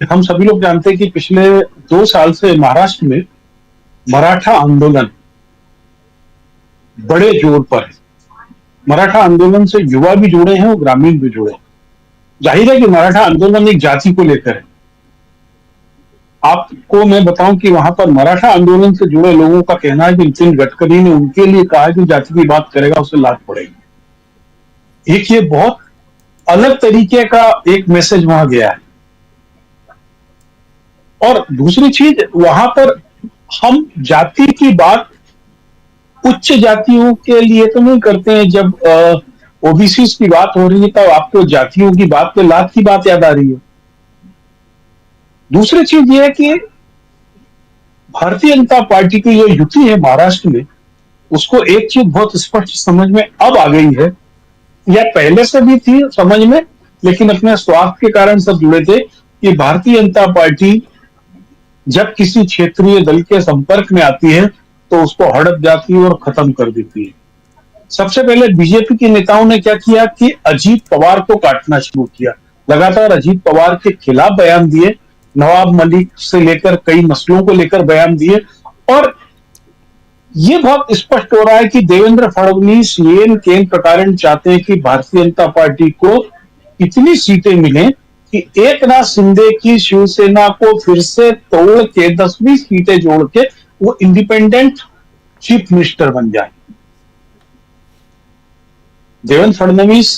हम सभी लोग जानते हैं कि पिछले 2 साल से महाराष्ट्र में मराठा आंदोलन बड़े जोर पर है। मराठा आंदोलन से युवा भी जुड़े हैं और ग्रामीण भी जुड़े हैं। जाहिर है कि मराठा आंदोलन एक जाति को लेकर है। आपको मैं बताऊं कि वहां पर मराठा आंदोलन से जुड़े लोगों का कहना है कि नितिन गडकरी ने उनके लिए कहा कि जाति की बात करेगा उसे लात पड़ेगी। एक ये बहुत अलग तरीके का एक मैसेज वहां गया है। और दूसरी चीज, वहां पर हम जाति की बात उच्च जातियों के लिए तो नहीं करते हैं। जब ओबीसी की बात हो रही है तब आपको जातियों की बात पे लात की बात याद आ रही है। दूसरी चीज यह है कि भारतीय जनता पार्टी की जो युति है महाराष्ट्र में, उसको एक चीज बहुत स्पष्ट समझ में अब आ गई है, या पहले से भी थी समझ में, लेकिन अपने स्वार्थ के कारण सब जुड़े थे, कि भारतीय जनता पार्टी जब किसी क्षेत्रीय दल के संपर्क में आती है तो उसको हड़प जाती है और खत्म कर देती है। सबसे पहले बीजेपी के नेताओं ने क्या किया कि अजीत पवार को काटना शुरू किया। लगातार अजीत पवार के खिलाफ बयान दिए, नवाब मलिक से लेकर कई मसलों को लेकर बयान दिए, और ये बहुत स्पष्ट हो रहा है कि देवेंद्र फडणवीस येन केन प्रकारेण चाहते हैं कि भारतीय जनता पार्टी को इतनी सीटें मिलें कि एकनाथ शिंदे की शिवसेना को फिर से तोड़ के 10-20 सीटें जोड़ के वो इंडिपेंडेंट चीफ मिनिस्टर बन जाए। देवेंद्र फडणवीस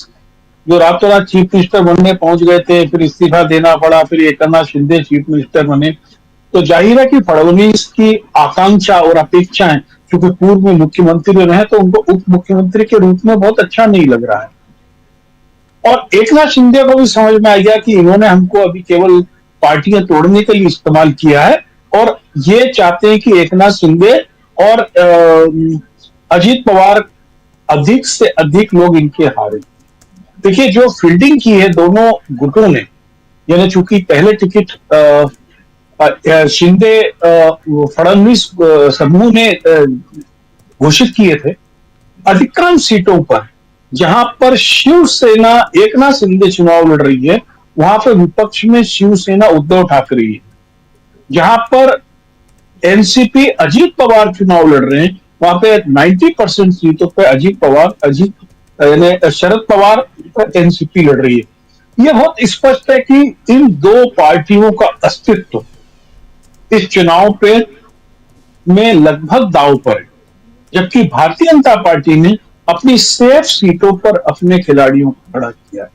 जो रातों रात चीफ मिनिस्टर बनने पहुंच गए थे, फिर इस्तीफा देना पड़ा, फिर एकनाथ शिंदे चीफ मिनिस्टर बने, तो जाहिर है कि फडणवीस की आकांक्षा और अपेक्षाएं, क्योंकि पूर्व में मुख्यमंत्री रहे तो उनको उप मुख्यमंत्री के रूप में बहुत अच्छा नहीं लग रहा है। और एकनाथ शिंदे को भी समझ में आ गया कि इन्होंने हमको अभी केवल पार्टियां तोड़ने के लिए इस्तेमाल किया है, और ये चाहते हैं कि एकनाथ शिंदे और अजीत पवार अधिक से अधिक लोग इनके हारे। देखिए, जो फील्डिंग की है दोनों गुटों ने, यानी चूंकि पहले टिकट शिंदे फडणवीस समूह ने घोषित किए थे, अधिकांश सीटों पर जहां पर शिवसेना एकनाथ शिंदे चुनाव लड़ रही है, वहां पर विपक्ष में शिवसेना उद्धव ठाकरे है। जहां पर एनसीपी अजीत पवार चुनाव लड़ रहे हैं, वहां पे 90% सीटों पे शरद पवार एनसीपी लड़ रही है। यह बहुत स्पष्ट है कि इन दो पार्टियों का अस्तित्व इस चुनाव पे में लगभग दांव पर है, जबकि भारतीय जनता पार्टी ने अपनी सेफ सीटों पर अपने खिलाड़ियों को खड़ा किया है।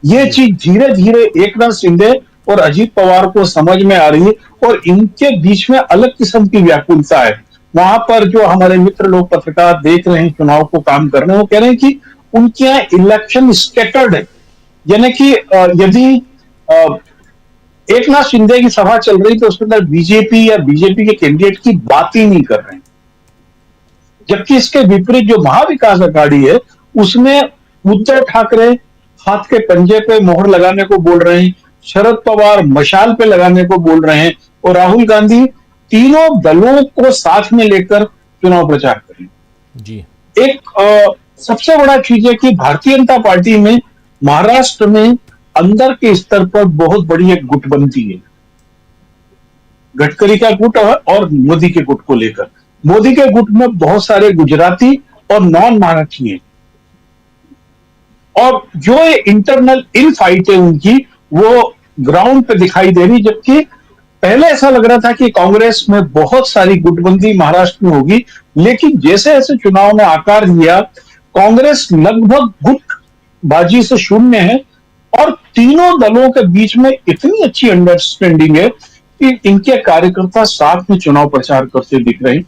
यह चीज धीरे धीरे एकनाथ शिंदे और अजीत पवार को समझ में आ रही है, और इनके बीच में अलग किस्म की व्याकुलता है। वहां पर जो हमारे मित्र लोग पत्रकार देख रहे हैं, चुनाव को काम कर रहे हैं, वो कह रहे हैं कि उनके यहाँ इलेक्शन स्कैटर्ड है, यानी कि यदि एकनाथ शिंदे की सभा चल रही तो उसके अंदर बीजेपी या बीजेपी के कैंडिडेट की बात ही नहीं कर रहे हैं। जबकि इसके विपरीत जो महाविकास अघाड़ी है, उसमें उद्धव ठाकरे हाथ के पंजे पे मोहर लगाने को बोल रहे हैं, शरद पवार मशाल पे लगाने को बोल रहे हैं, और राहुल गांधी तीनों दलों को साथ में लेकर चुनाव प्रचार करें जी। एक सबसे बड़ा चीज है कि भारतीय जनता पार्टी में महाराष्ट्र में अंदर के स्तर पर बहुत बड़ी एक गुटबंदी है, गडकरी का गुट और मोदी के गुट को लेकर। मोदी के गुट में बहुत सारे गुजराती और नॉन महाराष्ट्री हैं, और जो ये इंटरनल इन फाइट है उनकी, वो ग्राउंड पे दिखाई दे रही। जबकि पहले ऐसा लग रहा था कि कांग्रेस में बहुत सारी गुटबंदी महाराष्ट्र में होगी, लेकिन जैसे जैसे चुनाव ने आकार लिया, कांग्रेस लगभग गुट बाजी से शून्य है और तीनों दलों के बीच में इतनी अच्छी अंडरस्टैंडिंग है कि इनके कार्यकर्ता साथ में चुनाव प्रचार करते दिख रहे हैं।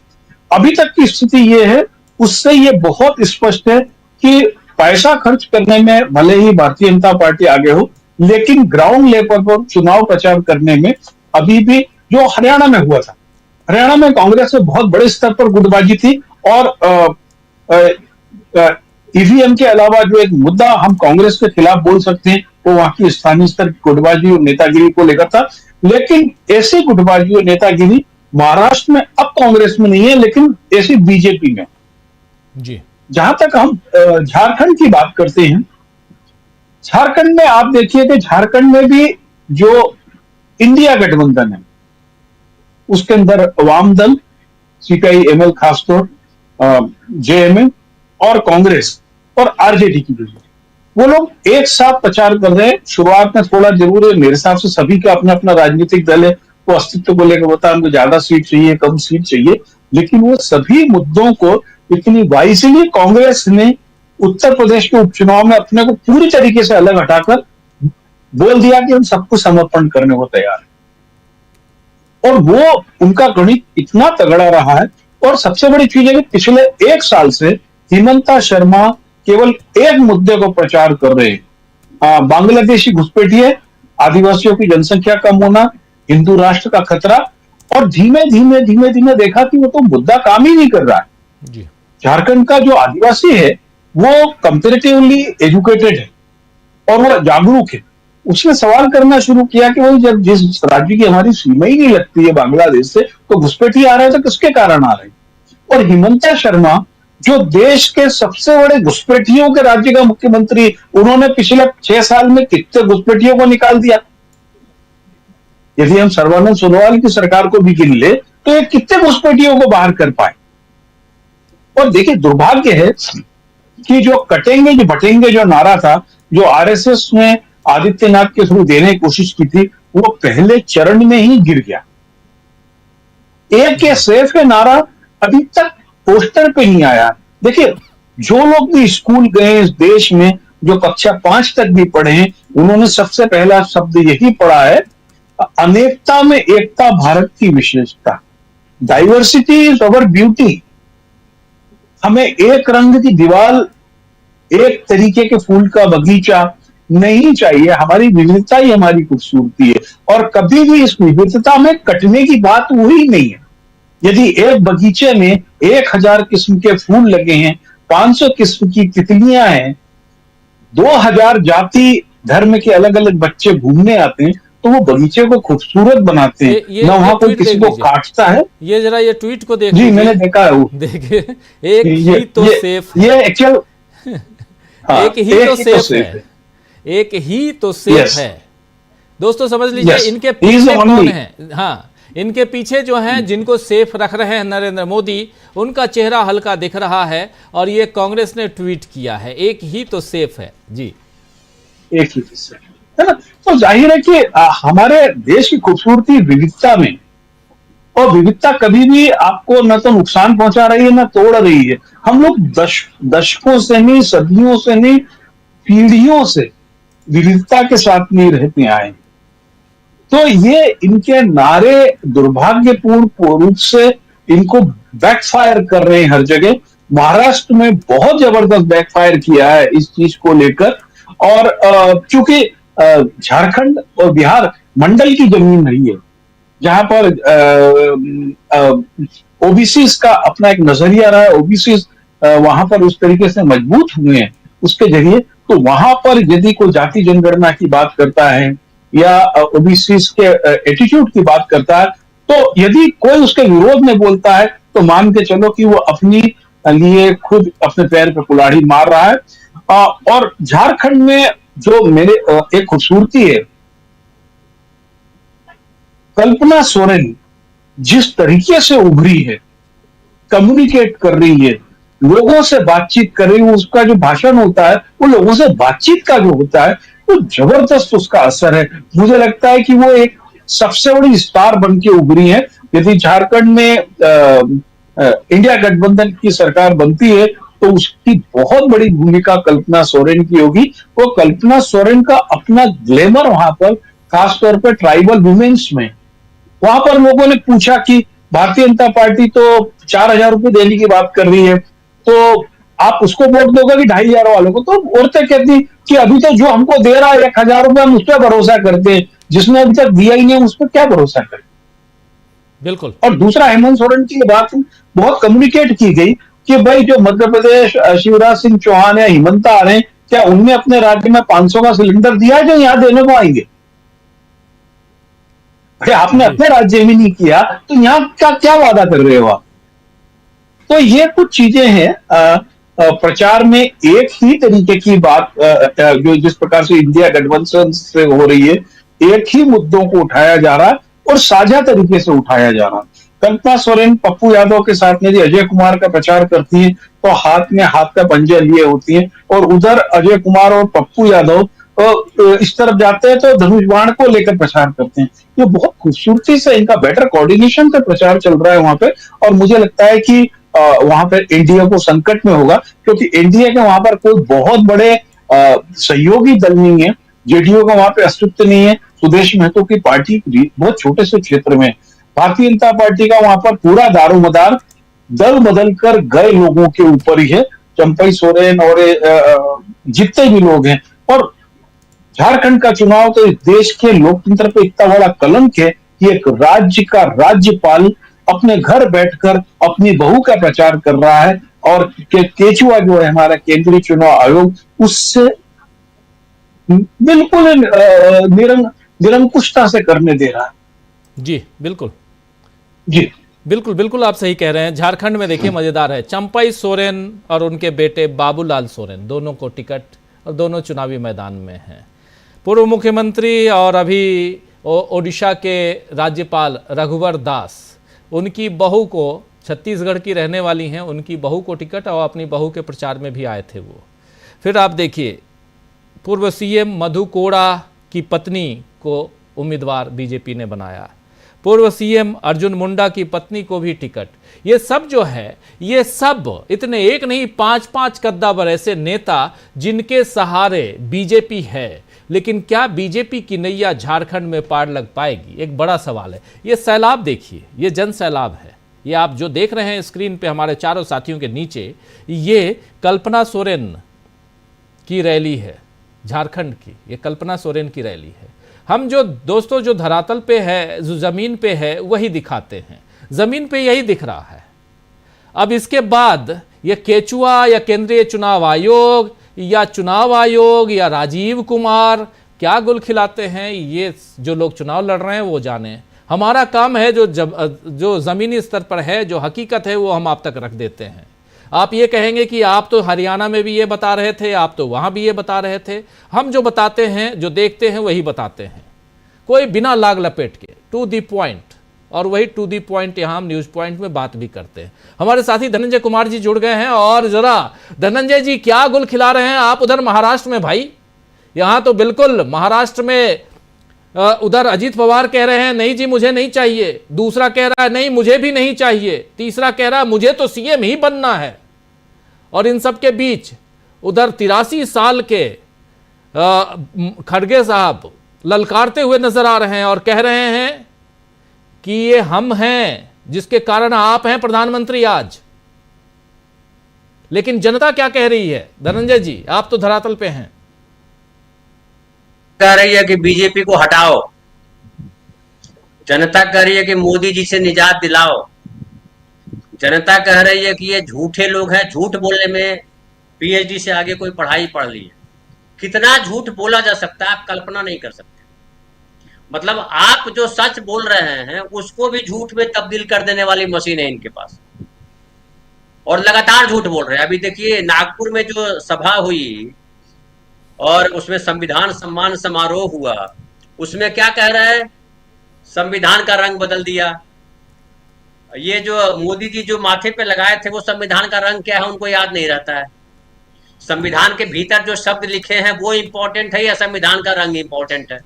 अभी तक की स्थिति यह है, उससे ये बहुत स्पष्ट है कि पैसा खर्च करने में भले ही भारतीय जनता पार्टी आगे हो, लेकिन ग्राउंड लेवल पर चुनाव प्रचार करने में अभी भी, जो हरियाणा में हुआ था, हरियाणा में कांग्रेस में बहुत बड़े स्तर पर गुटबाजी थी और ईवीएम के अलावा जो एक मुद्दा हम कांग्रेस के खिलाफ बोल सकते हैं वो वहां की स्थानीय स्तर की गुटबाजी और नेतागिरी को लेकर था। लेकिन ऐसी गुटबाजी और नेतागिरी महाराष्ट्र में अब कांग्रेस में नहीं है, लेकिन ऐसी बीजेपी में जी। जहां तक हम झारखंड की बात करते हैं, झारखंड में आप देखिए कि झारखंड में भी जो इंडिया गठबंधन है उसके अंदर वाम दल, सीपीआई-एमएल खासतौर, जेएमएम और कांग्रेस और आरजेडी की वजह, वो लोग एक साथ प्रचार कर रहे हैं। शुरुआत में थोड़ा जरूर है, मेरे हिसाब से सभी का अपना अपना राजनीतिक दल है, वो अस्तित्व को लेकर बता हमको ज्यादा सीट चाहिए, कम सीट चाहिए, लेकिन वो सभी मुद्दों को इतनी वाइजली कांग्रेस ने उत्तर प्रदेश के उपचुनाव में अपने को पूरी तरीके से अलग हटाकर बोल दिया कि हम सबको समर्पण करने को तैयार है। और वो उनका गणित इतना तगड़ा रहा है। और सबसे बड़ी चीज है कि पिछले एक साल से हिमंता शर्मा केवल एक मुद्दे को प्रचार कर रहे हैं, बांग्लादेशी घुसपैठिए, आदिवासियों की जनसंख्या कम होना, हिंदू राष्ट्र का खतरा, और धीमे धीमे धीमे धीमे देखा कि वो तो मुद्दा काम ही नहीं कर रहा है। जी। झारखंड का जो आदिवासी है वो कंपेरेटिवली एजुकेटेड है और वो जागरूक है। उसने सवाल करना शुरू किया कि भाई जब जिस राज्य की हमारी सीमा ही नहीं लगती है बांग्लादेश से, तो घुसपैठी आ रहे हैं तो किसके कारण आ रहे हैं? और हिमंता शर्मा जो देश के सबसे बड़े घुसपैठियों के राज्य का मुख्यमंत्री, उन्होंने पिछले 6 साल में कितने घुसपैठियों को निकाल दिया। यदि हम सर्बानंद सोनोवाल की सरकार को भी गिन ले तो ये कितने घुसपैठियों को बाहर कर पाए। और देखिए दुर्भाग्य है कि जो कटेंगे जो बटेंगे जो नारा था, जो आरएसएस ने आदित्यनाथ के थ्रू देने की कोशिश की थी, वो पहले चरण में ही गिर गया। एक ये सेफ है नारा अभी तक पोस्टर पे नहीं आया। देखिए जो लोग भी स्कूल गए इस देश में, जो कक्षा 5 तक भी पढ़े हैं, उन्होंने सबसे पहला शब्द यही पढ़ा है, अनेकता में एकता भारत की विशेषता, डाइवर्सिटी इज अवर ब्यूटी। हमें एक रंग की दीवार, एक तरीके के फूल का बगीचा नहीं चाहिए, हमारी विविधता ही हमारी खूबसूरती है। और कभी भी इस विविधता में कटने की बात हुई नहीं है। यदि एक बगीचे में 1000 किस्म के फूल लगे हैं, 500 किस्म की तितलियां हैं, 2000 जाति धर्म के अलग अलग बच्चे घूमने आते हैं, तो वो बगीचे को खूबसूरत बनाते हैं। न वहां कोई किसी को काटता है। ये जरा ये ट्वीट को देख जी, मैंने देखा है वो। देखिए एक ही तो सेफ, ये एक्चुअल एक ही तो सेफ है, एक ही तो सेफ है। दोस्तों समझ लीजिए इनके पीछे कौन है। हाँ, इनके पीछे जो हैं जिनको सेफ रख रहे हैं नरेंद्र मोदी, उनका चेहरा हल्का दिख रहा है। और ये कांग्रेस ने ट्वीट किया है, एक ही तो सेफ है। जी, एक ही तो सेफ है ना। तो जाहिर है कि हमारे देश की खूबसूरती विविधता में, और विविधता कभी भी आपको न तो नुकसान पहुंचा रही है न तोड़ रही है। हम लोग दशकों से नहीं, सदियों से नहीं, पीढ़ियों से विविधता के साथ नहीं रहते आए। तो ये इनके नारे दुर्भाग्यपूर्ण रूप से इनको बैकफायर कर रहे हैं हर जगह। महाराष्ट्र में बहुत जबरदस्त बैकफायर किया है इस चीज को लेकर। और चूंकि झारखंड और बिहार मंडल की जमीन रही है, जहां पर ओबीसी का अपना एक नजरिया रहा है, ओबीसी वहां पर उस तरीके से मजबूत हुए हैं उसके जरिए, तो वहां पर यदि कोई जाति जनगणना की बात करता है या ओबीसी के एटीट्यूड की बात करता है, तो यदि कोई उसके विरोध में बोलता है तो मान के चलो कि वो अपनी लिए खुद अपने पैर पे कुल्हाड़ी मार रहा है। और झारखंड में जो मेरे एक खूबसूरती है, कल्पना सोरेन जिस तरीके से उभरी है, कम्युनिकेट कर रही है, लोगों से बातचीत कर रही है, उसका जो भाषण होता है वो लोगों से बातचीत का जो होता है वो जबरदस्त उसका असर है। मुझे लगता है कि वो एक सबसे बड़ी स्टार बन के उभरी है। यदि झारखंड में इंडिया गठबंधन की सरकार बनती है तो उसकी बहुत बड़ी भूमिका कल्पना सोरेन की होगी। वो कल्पना सोरेन का अपना ग्लैमर वहां पर, खासतौर पर ट्राइबल वुमेन्स में, वहां पर लोगों ने पूछा कि भारतीय जनता पार्टी तो 4,000 रुपए देने की बात कर रही है, तो आप उसको वोट दोगे कि 2,500 वालों को? तो औरतें कहती कि अभी तो जो हमको दे रहा है 1,000 रुपए, हम उस पर भरोसा करते हैं, जिसने अभी तक दिया ही नहीं उस पर क्या भरोसा करें। बिल्कुल। और दूसरा, हेमंत सोरेन की बात बहुत कम्युनिकेट की गई कि भाई जो मध्य प्रदेश शिवराज सिंह चौहान या हिमंता आ रहे हैं, क्या उनने अपने राज्य में 500 का सिलेंडर दिया है जो यहां देने को आएंगे? भाई आपने अपने राज्य में नहीं किया तो यहां का क्या वादा कर रहे हो आप? तो ये कुछ चीजें हैं। प्रचार में एक ही तरीके की बात जो जिस प्रकार से इंडिया गठबंधन से हो रही है, एक ही मुद्दों को उठाया जा रहा है और साझा तरीके से उठाया जा रहा है। कल्पना सोरेन पप्पू यादव के साथ में अजय कुमार का प्रचार करती है तो हाथ में हाथ का पंजा लिए होती है, और उधर अजय कुमार और पप्पू यादव इस तरफ जाते हैं तो धनुष बाण को लेकर प्रचार करते हैं। ये बहुत खूबसूरती से इनका बेटर कोऑर्डिनेशन से प्रचार चल रहा है वहां पे, और मुझे लगता है कि वहां पर एनडीए को संकट में होगा, क्योंकि एनडीए के वहां पर कोई बहुत बड़े सहयोगी दल नहीं है। जेडीयू का वहां पे अस्तित्व नहीं है। सुदेश महतो की पार्टी बहुत छोटे से क्षेत्र में, भारतीय जनता पार्टी का वहां पर पूरा दारोमदार दल बदल कर गए लोगों के ऊपर ही है, चंपई सोरेन और जितने भी लोग हैं। और झारखंड का चुनाव तो इस देश के लोकतंत्र पे इतना बड़ा कलंक है कि एक राज्य का राज्यपाल अपने घर बैठकर अपनी बहू का प्रचार कर रहा है, और केचुआ जो है हमारा केंद्रीय चुनाव आयोग, उससे बिल्कुल निरंकुशता से करने दे रहा है। जी बिल्कुल, जी बिल्कुल बिल्कुल आप सही कह रहे हैं। झारखंड में देखिए मजेदार है, चंपई सोरेन और उनके बेटे बाबूलाल सोरेन दोनों को टिकट, और दोनों चुनावी मैदान में हैं। पूर्व मुख्यमंत्री और अभी ओडिशा के राज्यपाल रघुवर दास, उनकी बहू को, छत्तीसगढ़ की रहने वाली हैं, उनकी बहू को टिकट, और अपनी बहू के प्रचार में भी आए थे वो। फिर आप देखिए पूर्व सीएम मधु कोड़ा की पत्नी को उम्मीदवार बीजेपी ने बनाया, पूर्व सीएम अर्जुन मुंडा की पत्नी को भी टिकट। ये सब जो है, ये सब इतने एक नहीं 5-5 कद्दावर ऐसे नेता जिनके सहारे बीजेपी है। लेकिन क्या बीजेपी की नैया झारखंड में पार लग पाएगी, एक बड़ा सवाल है। ये सैलाब देखिए, ये जन सैलाब है। ये आप जो देख रहे हैं स्क्रीन पे हमारे चारों साथियों के नीचे, ये कल्पना सोरेन की रैली है झारखंड की, ये कल्पना सोरेन की रैली है। हम जो दोस्तों जो धरातल पे है, जो जमीन पे है, वही दिखाते हैं। जमीन पे यही दिख रहा है। अब इसके बाद ये केचुआ या केंद्रीय चुनाव आयोग या चुनाव आयोग या राजीव कुमार क्या गुल खिलाते हैं, ये जो लोग चुनाव लड़ रहे हैं वो जाने। हमारा काम है जो जमीनी स्तर पर है, जो हकीकत है, वो हम आप तक रख देते हैं। आप ये कहेंगे कि आप तो हरियाणा में भी ये बता रहे थे, आप तो वहां भी ये बता रहे थे। हम जो बताते हैं, जो देखते हैं, वही बताते हैं, कोई बिना लाग लपेट के, टू दी पॉइंट। और वही टू दी पॉइंट यहां हम न्यूज पॉइंट में बात भी करते हैं। हमारे साथी धनंजय कुमार जी जुड़ गए हैं, और जरा धनंजय जी क्या गुल खिला रहे हैं आप उधर महाराष्ट्र में? भाई यहां तो बिल्कुल महाराष्ट्र में उधर अजीत पवार कह रहे हैं नहीं जी मुझे नहीं चाहिए, दूसरा कह रहा है नहीं मुझे भी नहीं चाहिए, तीसरा कह रहा है मुझे तो सीएम ही बनना है। और इन सब के बीच उधर 83 साल के खड़गे साहब ललकारते हुए नजर आ रहे हैं और कह रहे हैं कि ये हम हैं जिसके कारण आप हैं प्रधानमंत्री आज। लेकिन जनता क्या कह रही है धनंजय जी, आप तो धरातल पे हैं? कह रही है कि बीजेपी को हटाओ, जनता कह रही है कि मोदी जी से निजात दिलाओ, जनता कह रही है कि ये झूठे लोग हैं, झूठ बोलने में पीएचडी से आगे कोई पढ़ाई पढ़ ली है। कितना झूठ बोला जा सकता है आप कल्पना नहीं कर सकते। मतलब आप जो सच बोल रहे हैं उसको भी झूठ में तब्दील कर देने वाली मशीन है इनके पास, और लगातार झूठ बोल रहे हैं। अभी देखिए नागपुर में जो सभा हुई और उसमें संविधान सम्मान समारोह हुआ, उसमें क्या कह रहे हैं, संविधान का रंग बदल दिया। ये जो मोदी जी जो माथे पे लगाए थे वो संविधान का रंग क्या है उनको याद नहीं रहता है। संविधान के भीतर जो शब्द लिखे हैं वो इंपॉर्टेंट है या संविधान का रंग इंपॉर्टेंट है?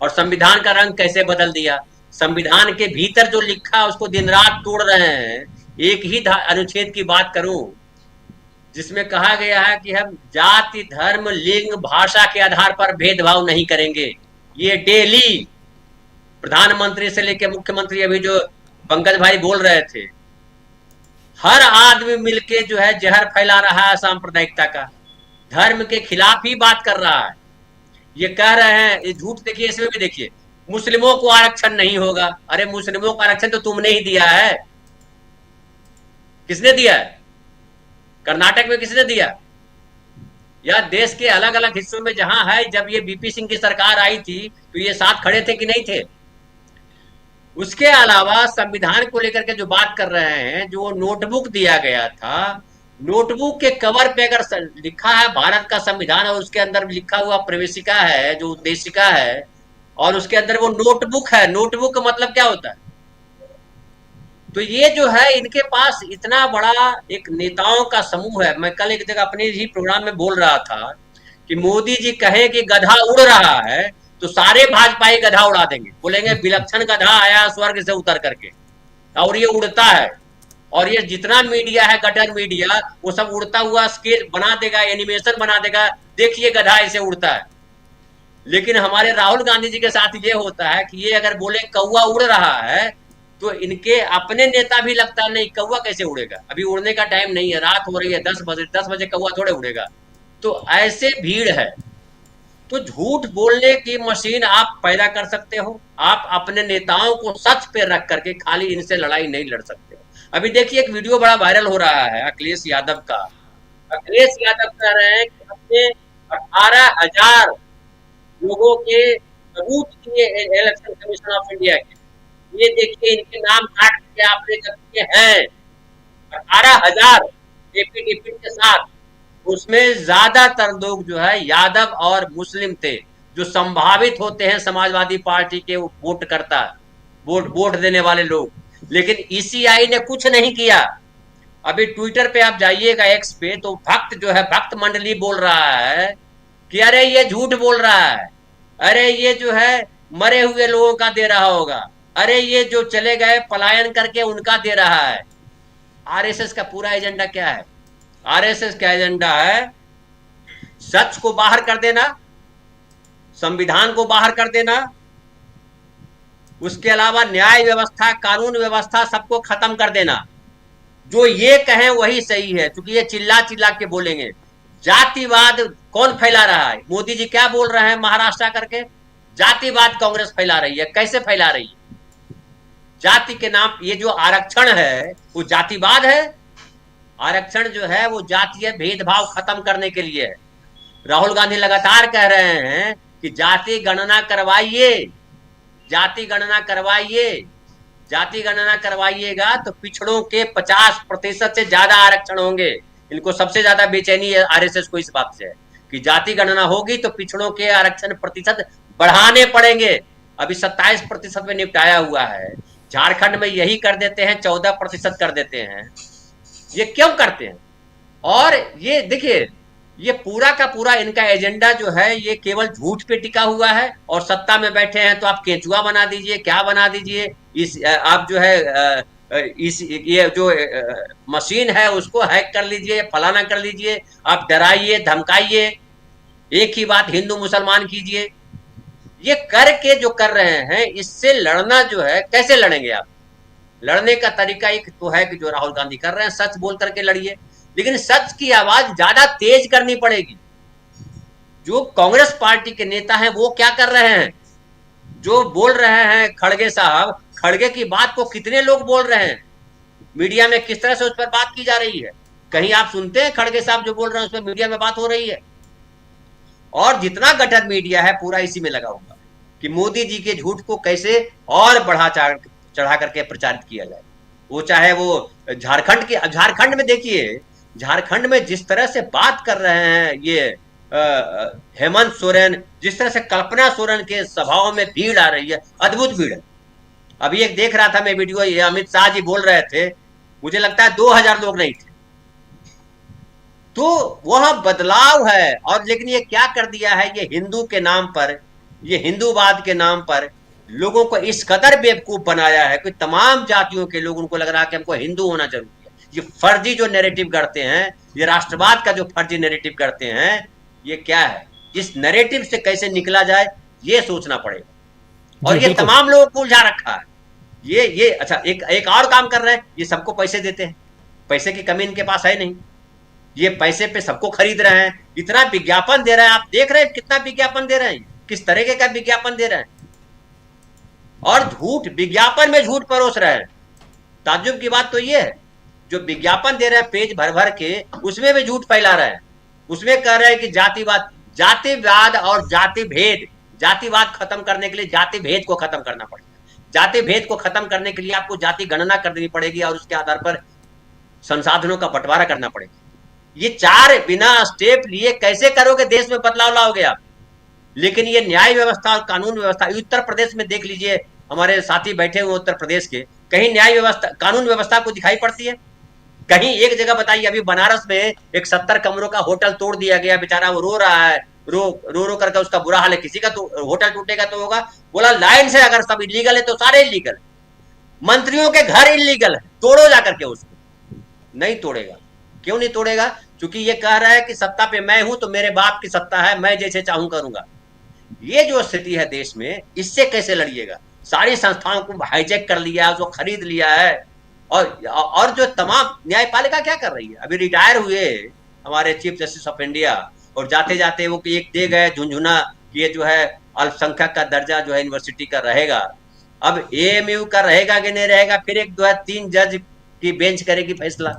और संविधान का रंग कैसे बदल दिया? संविधान के भीतर जो लिखा उसको दिन रात तोड़ रहे हैं। एक ही अनुच्छेद की बात करूं जिसमें कहा गया है कि हम जाति, धर्म, लिंग, भाषा के आधार पर भेदभाव नहीं करेंगे। ये डेली प्रधानमंत्री से लेकर मुख्यमंत्री, अभी जो पंकज भाई बोल रहे थे, हर आदमी मिलके जो है जहर फैला रहा है सांप्रदायिकता का, धर्म के खिलाफ ही बात कर रहा है। ये कह रहे हैं, ये झूठ देखिए, इसमें भी देखिए, मुस्लिमों को आरक्षण नहीं होगा। अरे मुस्लिमों को आरक्षण तो तुमने ही दिया है। किसने दिया है? कर्नाटक में किसने दिया? या देश के अलग अलग हिस्सों में जहां है, जब ये बीपी सिंह की सरकार आई थी तो ये साथ खड़े थे कि नहीं थे? उसके अलावा संविधान को लेकर के जो बात कर रहे हैं, जो नोटबुक दिया गया था, नोटबुक के कवर पे अगर लिखा है भारत का संविधान और उसके अंदर लिखा हुआ प्रवेशिका है, जो उद्देशिका है, और उसके अंदर वो नोटबुक है, नोटबुक का मतलब क्या होता है? तो ये जो है इनके पास इतना बड़ा एक नेताओं का समूह है। मैं कल एक जगह अपने ही प्रोग्राम में बोल रहा था कि मोदी जी कहें कि गधा उड़ रहा है तो सारे भाजपाई गधा उड़ा देंगे, बोलेंगे विलक्षण गधा आया स्वर्ग से उतर करके, और ये उड़ता है। और ये जितना मीडिया है, गटर मीडिया, वो सब उड़ता हुआ स्केच बना देगा, एनिमेशन बना देगा, देखिए गधा ऐसे उड़ता है। लेकिन हमारे राहुल गांधी जी के साथ ये होता है कि ये अगर बोले कौवा उड़ रहा है तो इनके अपने नेता भी लगता है नहीं, कौवा कैसे उड़ेगा, अभी उड़ने का टाइम नहीं है, रात हो रही है, 10 बजे कौवा थोड़े उड़ेगा। तो ऐसे भीड़ है। तो झूठ बोलने की मशीन आप पैदा कर सकते हो, आप अपने नेताओं को सच पे रख करके खाली इनसे लड़ाई नहीं लड़ सकते हो। अभी देखिए एक वीडियो बड़ा वायरल हो रहा है अखिलेश यादव का। अखिलेश यादव कह रहे हैं कि अपने 18,000 लोगों के सबूत दिए इलेक्शन कमीशन ऑफ इंडिया के, ये देखिए इनके नाम काट के आपने जब दिए हैं 18,000 एफिडेविट के साथ। उसमें ज्यादातर लोग जो है यादव और मुस्लिम थे, जो संभावित होते हैं समाजवादी पार्टी के वोट करता, वोट देने वाले लोग। लेकिन ईसीआई ने कुछ नहीं किया। अभी ट्विटर पे आप जाइएगा, एक्स पे, तो भक्त जो है, भक्त मंडली बोल रहा है कि अरे ये झूठ बोल रहा है, अरे ये जो है मरे हुए लोगों का दे रहा होगा, अरे ये जो चले गए पलायन करके उनका दे रहा है। आरएसएस का पूरा एजेंडा क्या है? आरएसएस का एजेंडा है सच को बाहर कर देना, संविधान को बाहर कर देना, उसके अलावा न्याय व्यवस्था, कानून व्यवस्था सबको खत्म कर देना। जो ये कहें वही सही है, क्योंकि ये चिल्ला चिल्ला के बोलेंगे। जातिवाद कौन फैला रहा है? मोदी जी क्या बोल रहे हैं महाराष्ट्र करके? जातिवाद कांग्रेस फैला रही है। कैसे फैला रही है? जाति के नाम, ये जो आरक्षण है वो जातिवाद है। आरक्षण जो है वो जातीय भेदभाव खत्म करने के लिए है। राहुल गांधी लगातार कह रहे हैं कि जाति गणना करवाइए, जाति गणना करवाइए, जाति गणना करवाइएगा तो पिछड़ों के 50% से ज्यादा आरक्षण होंगे। इनको सबसे ज्यादा बेचैनी है आरएसएस को इस बात से कि जाति गणना होगी तो पिछड़ों के आरक्षण प्रतिशत बढ़ाने पड़ेंगे। अभी 27% में निपटाया हुआ है। झारखंड में यही कर देते हैं, 14% कर देते हैं। ये क्यों करते हैं? और ये देखिए, ये पूरा का पूरा इनका एजेंडा जो है ये केवल झूठ पे टिका हुआ है। और सत्ता में बैठे हैं तो आप केंचुआ बना दीजिए, क्या बना दीजिए, इस आप जो है इस ये जो मशीन है उसको हैक कर लीजिए, फलाना कर लीजिए, आप डराइए, धमकाइए, एक ही बात हिंदू मुसलमान कीजिए। ये करके जो कर रहे हैं, इससे लड़ना जो है, कैसे लड़ेंगे आप? लड़ने का तरीका एक तो है कि जो राहुल गांधी कर रहे हैं, सच बोल करके लड़िए, लेकिन सच की आवाज ज्यादा तेज करनी पड़ेगी। जो कांग्रेस पार्टी के नेता हैं वो क्या कर रहे हैं? जो बोल रहे हैं खड़गे साहब, खड़गे की बात को कितने लोग बोल रहे हैं? मीडिया में किस तरह से उस पर बात की जा रही है? कहीं आप सुनते हैं खड़गे साहब जो बोल रहे हैं उस पर मीडिया में बात हो रही है? और जितना गटर मीडिया है पूरा इसी में लगा हुआ कि मोदी जी के झूठ को कैसे और बढ़ा चढ़ा करके प्रचारित किया जाए। वो चाहे वो झारखंड में देखिए, झारखंड में जिस तरह से बात कर रहे हैं ये हेमंत सोरेन, जिस तरह से कल्पना सोरेन के सभाओं में भीड़ आ रही है, अद्भुत भीड़ है। अभी एक देख रहा था मैं वीडियो, ये अमित शाह जी बोल रहे थे, मुझे लगता है 2000 लोग नहीं थे। तो वह बदलाव है। और लेकिन ये क्या कर दिया है, ये हिंदू के नाम पर, ये हिंदूवाद के नाम पर लोगों को इस कदर बेवकूफ बनाया है कि तमाम जातियों के लोग, उनको लग रहा है कि हमको हिंदू होना जरूरी है। ये फर्जी जो नैरेटिव करते हैं, ये राष्ट्रवाद का जो फर्जी नैरेटिव करते हैं, ये क्या है? इस नैरेटिव से कैसे निकला जाए ये सोचना पड़ेगा। और ये तमाम लोगों को उलझा रखा है। ये अच्छा एक और काम कर रहे हैं, ये सबको पैसे देते हैं, पैसे की कमी इनके पास है नहीं, ये पैसे पे सबको खरीद रहे हैं, इतना विज्ञापन दे रहे हैं। आप देख रहे हैं कितना विज्ञापन दे रहे हैं, किस तरीके का विज्ञापन दे रहे हैं, और झूठ विज्ञापन में झूठ परोस रहे हैं। ताज्जुब की बात तो ये है, जो विज्ञापन दे रहे हैं पेज भर भर के, उसमें भी झूठ फैला रहे हैं। उसमें कह रहे हैं कि जातिवाद और जाति भेद, जातिवाद खत्म करने के लिए जाति भेद को खत्म करना पड़ेगा। जाति भेद को खत्म करने के लिए आपको जाति गणना कर देनी पड़ेगी और उसके आधार पर संसाधनों का बंटवारा करना पड़ेगा। ये 4 बिना स्टेप लिए कैसे करोगे? देश में बदलाव लाओगे आप। लेकिन ये न्याय व्यवस्था और कानून व्यवस्था, उत्तर प्रदेश में देख लीजिए, हमारे साथी बैठे हुए उत्तर प्रदेश के, कहीं न्याय व्यवस्था कानून व्यवस्था को दिखाई पड़ती है? कहीं एक जगह बताइए। अभी बनारस में एक 70 कमरों का होटल तोड़ दिया गया, बेचारा वो रो रहा है, रो करके उसका बुरा हाल है। किसी का तो होटल टूटेगा तो होगा, बोला लाइन से अगर सब इलीगल है तो सारे इलीगल। मंत्रियों के घर इलीगल है, तोड़ो जाकर के उसको। नहीं तोड़ेगा। क्यों नहीं तोड़ेगा? क्योंकि ये कह रहा है कि सत्ता पे मैं हूं तो मेरे बाप की सत्ता है, मैं जैसे चाहूं करूंगा। ये जो स्थिति है देश में, इससे कैसे लड़िएगा? सारी संस्थाओं को हाईजैक कर लिया, उसको खरीद लिया है। और जो तमाम न्यायपालिका क्या कर रही है? अभी रिटायर हुए हमारे चीफ जस्टिस ऑफ इंडिया, और जाते जाते वो एक दे गए झुंझुना, ये जो है अल्पसंख्यक का दर्जा जो है यूनिवर्सिटी का रहेगा। अब एएमयू का रहेगा कि नहीं रहेगा? फिर एक 3 जज की बेंच करेगी फैसला।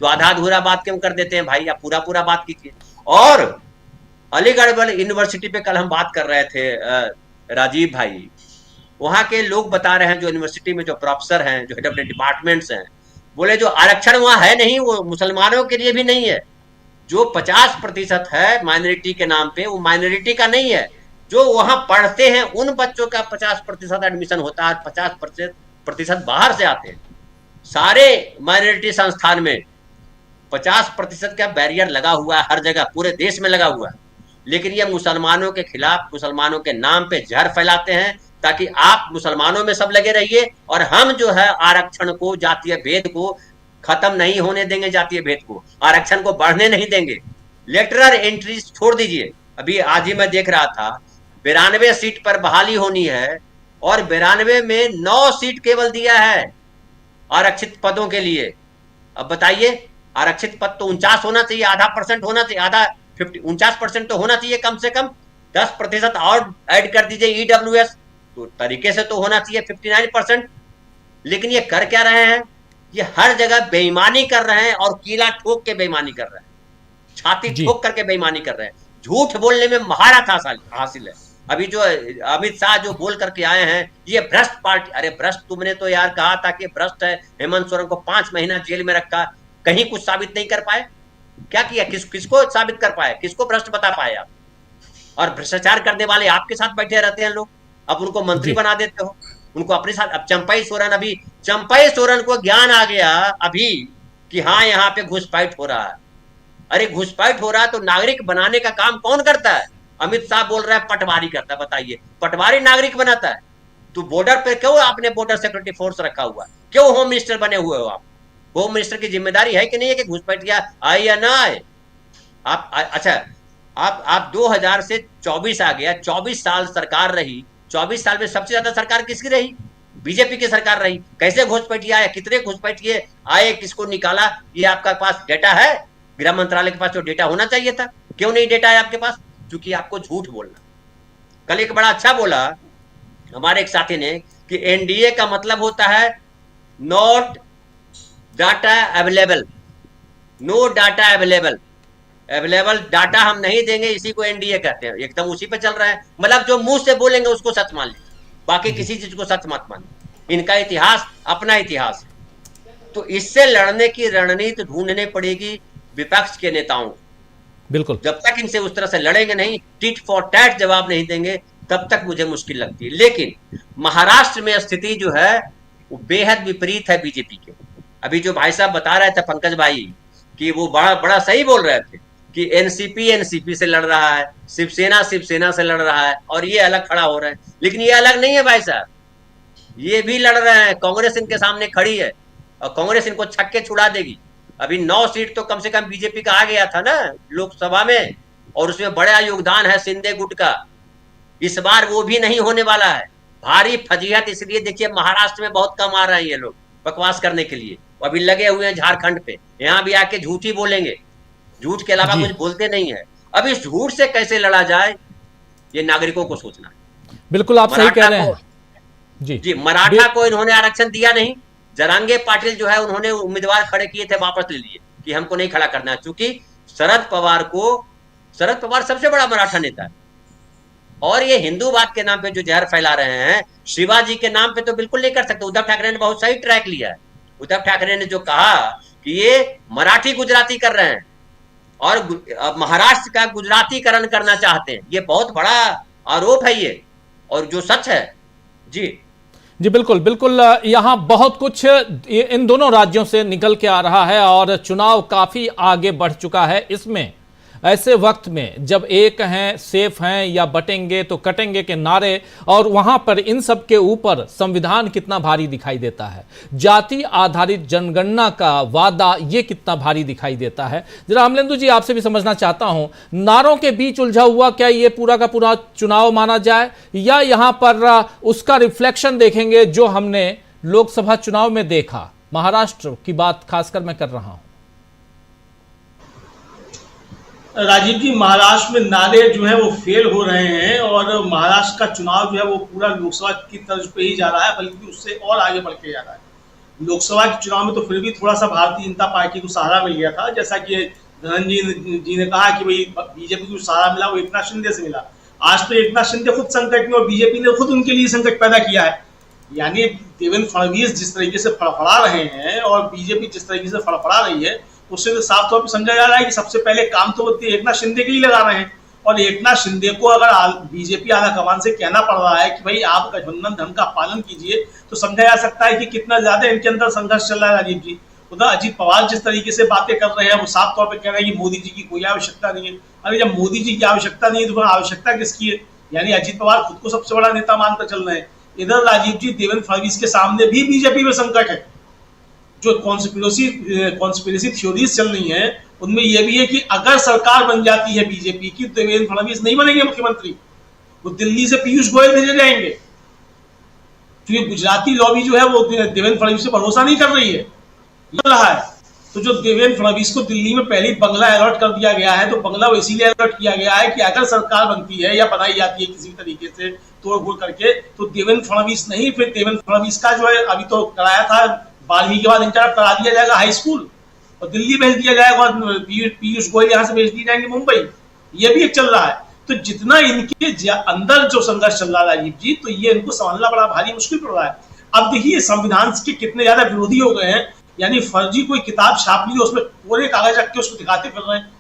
तो आधा अधूरा बात क्यों कर देते हैं भाई? आप पूरा बात कीजिए। और अलीगढ़ यूनिवर्सिटी पे कल हम बात कर रहे थे, राजीव भाई, वहां के लोग बता रहे हैं, जो यूनिवर्सिटी में जो प्रोफेसर हैं, जो हेड ऑफ डिपार्टमेंट्स हैं, बोले जो आरक्षण वहां है नहीं, वो मुसलमानों के लिए भी नहीं है। जो 50% है माइनॉरिटी के नाम पे, वो माइनॉरिटी का नहीं है। जो वहां पढ़ते हैं उन बच्चों का 50% एडमिशन होता है, 50% बाहर से आते हैं। सारे माइनॉरिटी संस्थान में 50% का बैरियर लगा हुआ है, हर जगह पूरे देश में लगा हुआ है। लेकिन ये मुसलमानों के खिलाफ, मुसलमानों के नाम पे जहर फैलाते हैं, ताकि आप मुसलमानों में सब लगे रहिए, और हम जो है आरक्षण को, जातीय भेद को खत्म नहीं होने देंगे, जातीय भेद को, आरक्षण को बढ़ने नहीं देंगे। लेटरल एंट्री छोड़ दीजिए। अभी आज ही मैं देख रहा था, 92 सीट पर बहाली होनी है, और 92 में 9 सीट केवल दिया है आरक्षित पदों के लिए। अब बताइए, आरक्षित पद तो 49 होना चाहिए, आधा % होना चाहिए, आधा 49% तो होना चाहिए कम से कम। 10% और ऐड कर दीजिए ईडब्ल्यूएस, तो तरीके से तो होना चाहिए 59%। लेकिन ये कर क्या रहे हैं? ये हर जगह बेईमानी कर रहे हैं, और कीला ठोक के बेईमानी कर रहे हैं, छाती ठोक करके बेईमानी कर रहे हैं। झूठ बोलने में महारत हासिल है। अभी जो अमित शाह जो बोल करके आए हैं, ये भ्रष्ट पार्टी। अरे भ्रष्ट, तुमने तो यार कहा था कि भ्रष्ट है। हेमंत सोरेन को 5 महीना जेल में रखा, कहीं कुछ साबित नहीं कर पाए। क्या किया? किसको साबित कर पाए? किसको भ्रष्ट बता पाए आप? और भ्रष्टाचार करने वाले आपके साथ बैठे रहते हैं लोग, अब उनको मंत्री बना देते हो, उनको अपने साथ। अब चंपई सोरेन को ज्ञान आ गया अभी कि हाँ यहाँ पे घुसपैठ हो रहा है। अरे घुसपैठ हो रहा है तो नागरिक बनाने का काम कौन करता है? अमित शाह बोल रहा है पटवारी करता है। बताइए, पटवारी नागरिक बनाता है? तो बॉर्डर पे क्यों आपने बॉर्डर सिक्योरिटी फोर्स रखा हुआ है? क्यों होम मिनिस्टर बने हुए हो आप? होम मिनिस्टर की जिम्मेदारी है कि नहीं है कि घुसपैठिया आए या ना आए? आप 2000 से 24 आ गया, 24 साल सरकार रही। 24 साल में सबसे ज्यादा सरकार किसकी रही? बीजेपी की सरकार रही। कैसे घुसपैठिए आए? कितने घुसपैठिए आए? किसको निकाला? ये आपका पास डेटा है? गृह मंत्रालय के पास तो डेटा होना चाहिए था। क्यों नहीं डेटा है आपके पास? क्योंकि आपको झूठ बोलना। कल एक बड़ा अच्छा बोला हमारे एक साथी ने कि एनडीए का मतलब होता है not data available, no data available. Available data हम नहीं देंगे, इसी को एनडीए कहते हैं। एकदम उसी पे चल रहा है। मतलब जो मुंह से बोलेंगे उसको सच मान लीजिए, बाकी किसी चीज को सच मत मानिए। इनका इतिहास अपना इतिहास है। तो इससे लड़ने की रणनीति ढूंढनी पड़ेगी विपक्ष के नेताओं। बिल्कुल, जब तक इनसे उस तरह से लड़ेंगे नहीं, टिट फॉर टैट जवाब नहीं देंगे, तब तक मुझे मुश्किल लगती है। लेकिन महाराष्ट्र में स्थिति जो है वो बेहद विपरीत है बीजेपी के। अभी जो भाई साहब बता रहे थे, पंकज भाई, कि वो बड़ा सही बोल रहे थे कि एनसीपी से लड़ रहा है, शिवसेना से लड़ रहा है, और ये अलग खड़ा हो रहे हैं। लेकिन ये अलग नहीं है भाई साहब, ये भी लड़ रहे हैं। कांग्रेस इनके सामने खड़ी है, और कांग्रेस इनको छक्के छुड़ा देगी। अभी 9 सीट तो कम से कम बीजेपी का आ गया था ना लोकसभा में, और उसमें बड़ा योगदान है शिंदे गुट का। इस बार वो भी नहीं होने वाला है। भारी फजीहत इसलिए देखिए महाराष्ट्र में बहुत कम आ रहे हैं ये लोग बकवास करने के लिए, अभी लगे हुए हैं झारखंड पे, यहाँ भी आके झूठ ही बोलेंगे, झूठ के अलावा कुछ बोलते नहीं है। अब इस झूठ से कैसे लड़ा जाए ये नागरिकों को सोचना है। बिल्कुल आप सही कह रहे हैं जी मराठा को इन्होंने आरक्षण दिया नहीं, जरांगे पाटिल जो है उन्होंने उम्मीदवार खड़े किए थे, वापस ले लिए कि हमको नहीं खड़ा करना है, क्योंकि शरद पवार सबसे बड़ा मराठा नेता है, और ये हिंदूवाद के नाम पे जो जहर फैला रहे हैं शिवाजी के नाम पे तो बिल्कुल नहीं कर सकते। उद्धव ठाकरे ने बहुत सही ट्रैक लिया है। उद्धव ठाकरे ने जो कहा कि ये मराठी गुजराती कर रहे हैं और महाराष्ट्र का गुजरातीकरण करना चाहते हैं, ये बहुत बड़ा आरोप है ये, और जो सच है। जी बिल्कुल बिल्कुल, यहाँ बहुत कुछ इन दोनों राज्यों से निकल के आ रहा है और चुनाव काफी आगे बढ़ चुका है। इसमें ऐसे वक्त में जब एक हैं सेफ हैं या बटेंगे तो कटेंगे के नारे, और वहां पर इन सब के ऊपर संविधान कितना भारी दिखाई देता है, जाति आधारित जनगणना का वादा ये कितना भारी दिखाई देता है। जरा अमलेंदु जी आपसे भी समझना चाहता हूं, नारों के बीच उलझा हुआ क्या ये पूरा का पूरा चुनाव माना जाए, या यहां पर उसका रिफ्लेक्शन देखेंगे जो हमने लोकसभा चुनाव में देखा? महाराष्ट्र की बात खासकर मैं कर रहा हूं। राजीव जी, महाराष्ट्र में नारे जो है वो फेल हो रहे हैं, और महाराष्ट्र का चुनाव जो है वो पूरा लोकसभा की तर्ज पे ही जा रहा है, बल्कि उससे और आगे बढ़ के जा रहा है। लोकसभा के चुनाव में तो फिर भी थोड़ा सा भारतीय जनता पार्टी को सहारा मिल गया था, जैसा कि धनंजय जी ने कहा कि भाई बीजेपी को सहारा मिला वो एकनाथ शिंदे से मिला। आज तो एकनाथ शिंदे खुद संकट में, और बीजेपी ने खुद उनके लिए संकट पैदा किया है। यानी देवेंद्र फडणवीस जिस तरीके से फड़फड़ा रहे हैं और बीजेपी जिस तरीके से फड़फड़ा रही है, उससे तो साफ तौर पर समझा जा रहा है कि सबसे पहले काम तो एकनाथ शिंदे के लिए लगा रहे हैं। और एकनाथ शिंदे को अगर बीजेपी आला कमान से कहना पड़ रहा है कि भाई आप गठबंधन धर्म का पालन कीजिए, तो समझा जा सकता है कि कितना ज्यादा इनके अंदर संघर्ष चल रहा है। राजीव जी, उधर अजीत पवार जिस तरीके से बातें कर रहे हैं वो साफ तौर पर कह रहे हैं कि मोदी जी की कोई आवश्यकता नहीं है। अरे जब मोदी जी की आवश्यकता नहीं है तो आवश्यकता किसकी है? यानी अजीत पवार खुद को सबसे बड़ा नेता मानकर चल रहे हैं। इधर राजीव जी देवेंद्र फडणवीस के सामने भी बीजेपी में संकट है। जो कॉन्स्पिरेसी थ्योरीज चल रही हैं उनमें यह भी है कि अगर सरकार बन जाती है बीजेपी की, तो देवेंद्र फडणवीस नहीं बनेंगे मुख्यमंत्री, वो दिल्ली से पीयूष गोयल भेजे जाएंगे, क्योंकि गुजराती लॉबी जो है वो देवेंद्र फडणवीस से भरोसा नहीं कर रही है, ये रहा है। तो जो देवेंद्र फडणवीस को दिल्ली में पहले बंगला अलर्ट कर दिया गया है, तो बंगला इसीलिए अलर्ट किया गया है कि अगर सरकार बनती है या बनाई जाती है किसी तरीके से तोड़-फोड़ करके, तो देवेंद्र फडणवीस नहीं, फिर देवेंद्र फडणवीस का जो है अभी तो कराया था 12वीं के बाद इंटरप्ट करा दिया जाएगा हाई स्कूल, और दिल्ली भेज दिया जाएगा, और पीयूष गोयल यहाँ से भेज दिए जाएंगे मुंबई। ये भी एक चल रहा है। तो जितना इनके अंदर जो संघर्ष चल रहा है राजीव जी, तो ये इनको संभालना बड़ा भारी मुश्किल पड़ रहा है। अब देखिए संविधान के कितने ज्यादा विरोधी हो गए हैं, यानी फर्जी कोई किताब छाप ली, उसमें कोरे कागज रख के उसको दिखाते फिर रहे हैं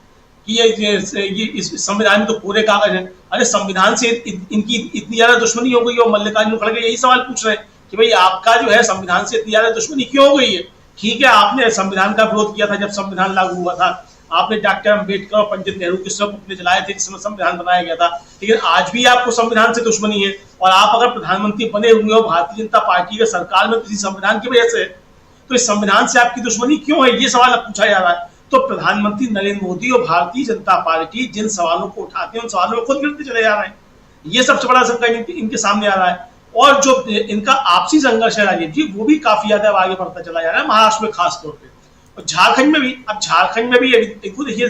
कि ये इस संविधान में तो कोरे कागज है। अरे संविधान से इनकी इतनी ज्यादा दुश्मनी हो गई है, और मल्लिकार्जुन खड़गे यही सवाल पूछ रहे हैं कि भाई आपका जो है संविधान से इतनी ज्यादा दुश्मनी क्यों हो गई है? ठीक है, आपने संविधान का विरोध किया था जब संविधान लागू हुआ था, आपने डॉक्टर अम्बेडकर और पंडित नेहरू के सब अपने चलाए थे जिस समय संविधान बनाया गया था, लेकिन आज भी आपको संविधान से दुश्मनी है। और आप अगर प्रधानमंत्री बने हुए हो भारतीय जनता पार्टी के सरकार में किसी संविधान की वजह से, तो इस संविधान से आपकी दुश्मनी क्यों है, ये सवाल अब पूछा जा रहा है। तो प्रधानमंत्री नरेंद्र मोदी और भारतीय जनता पार्टी जिन सवालों को उठाते हैं उन सवालों में खुद गिरते चले जा रहे हैं। ये सबसे बड़ा संकट इनके सामने आ रहा है। और जो इनका आपसी संघर्ष है राजीव जी, वो भी काफी ज्यादा आगे बढ़ता चला जा रहा है, महाराष्ट्र में खास तौर पे, और झारखंड में भी। अब झारखंड में भी देखिए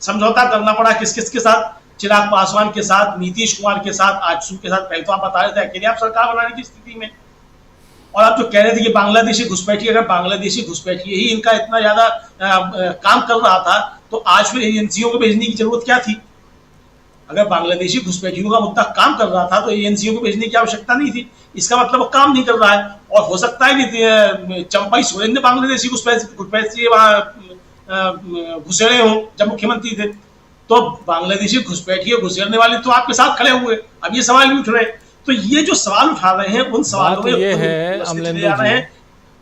समझौता करना पड़ा किस किस के साथ, चिराग पासवान के साथ, नीतीश कुमार के साथ, आजसू के साथ। पहले तो आप बता रहे थे अकेले आप सरकार बनाने की स्थिति में, और आप जो कह रहे थे कि बांग्लादेशी घुसपैठी, अगर बांग्लादेशी घुसपैठी ही इनका इतना ज्यादा काम कर रहा था, तो आज फिर एजेंसियों को भेजने की जरूरत क्या थी? अगर बांग्लादेशी घुसपैठियों का मुद्दा काम कर रहा था तो एजेंसियों को भेजने की आवश्यकता नहीं थी। इसका मतलब वो काम नहीं कर रहा है। और हो सकता है कि चंपाई सोरेन ने बांग्लादेशी घुसपैठी वहां घुसेड़े हों जब मुख्यमंत्री थे, तो बांग्लादेशी घुसपैठियों घुसेड़ने वाले तो आपके साथ खड़े हुए। अब ये सवाल भी उठ रहे हैं। तो ये जो सवाल उठा रहे हैं उन सवालों में ये है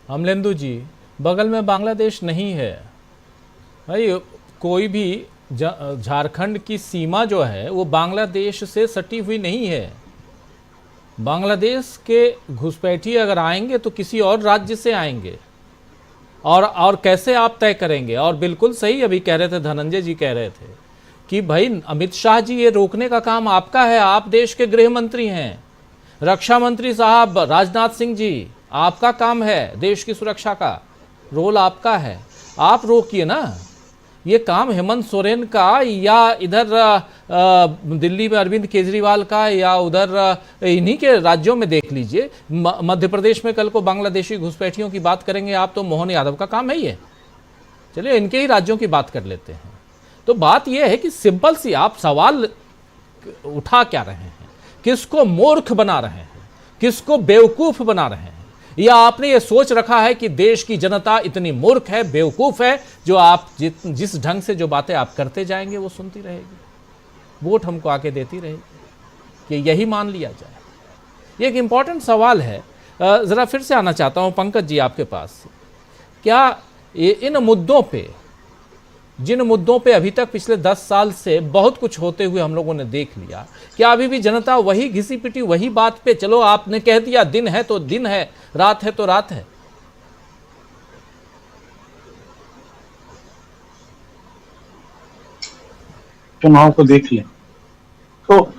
अमलेंदु जी, बगल में बांग्लादेश नहीं है भाई। कोई भी झारखंड की सीमा जो है वो बांग्लादेश से सटी हुई नहीं है। बांग्लादेश के घुसपैठी अगर आएंगे तो किसी और राज्य से आएंगे। और कैसे आप तय करेंगे? और बिल्कुल सही अभी कह रहे थे, धनंजय जी कह रहे थे कि भाई अमित शाह जी, ये रोकने का काम आपका है, आप देश के गृह मंत्री हैं, रक्षा मंत्री साहब राजनाथ सिंह जी, आपका काम है, देश की सुरक्षा का रोल आपका है, आप रोकिए ना। ये काम हेमंत सोरेन का या इधर दिल्ली में अरविंद केजरीवाल का या उधर इन्हीं के राज्यों में देख लीजिए। मध्य प्रदेश में कल को बांग्लादेशी घुसपैठियों की बात करेंगे आप तो मोहन यादव का काम है ये। चलिए इनके ही राज्यों की बात कर लेते हैं। तो बात यह है कि सिंपल सी आप सवाल उठा क्या रहे हैं, किसको मूर्ख बना रहे हैं, किसको बेवकूफ बना रहे हैं, या आपने ये सोच रखा है कि देश की जनता इतनी मूर्ख है, बेवकूफ है, जो आप जिस ढंग से जो बातें आप करते जाएंगे वो सुनती रहेगी, वोट हमको आके देती रहेगी, कि यही मान लिया जाए? ये एक इंपॉर्टेंट सवाल है। जरा फिर से आना चाहता हूं पंकज जी आपके पास। क्या इन मुद्दों पे, जिन मुद्दों पे अभी तक पिछले 10 साल से बहुत कुछ होते हुए हम लोगों ने देख लिया, क्या अभी भी जनता वही घिसी पिटी वही बात पे, चलो आपने कह दिया दिन है तो दिन है, रात है तो रात है? चुनाव को देख लें तो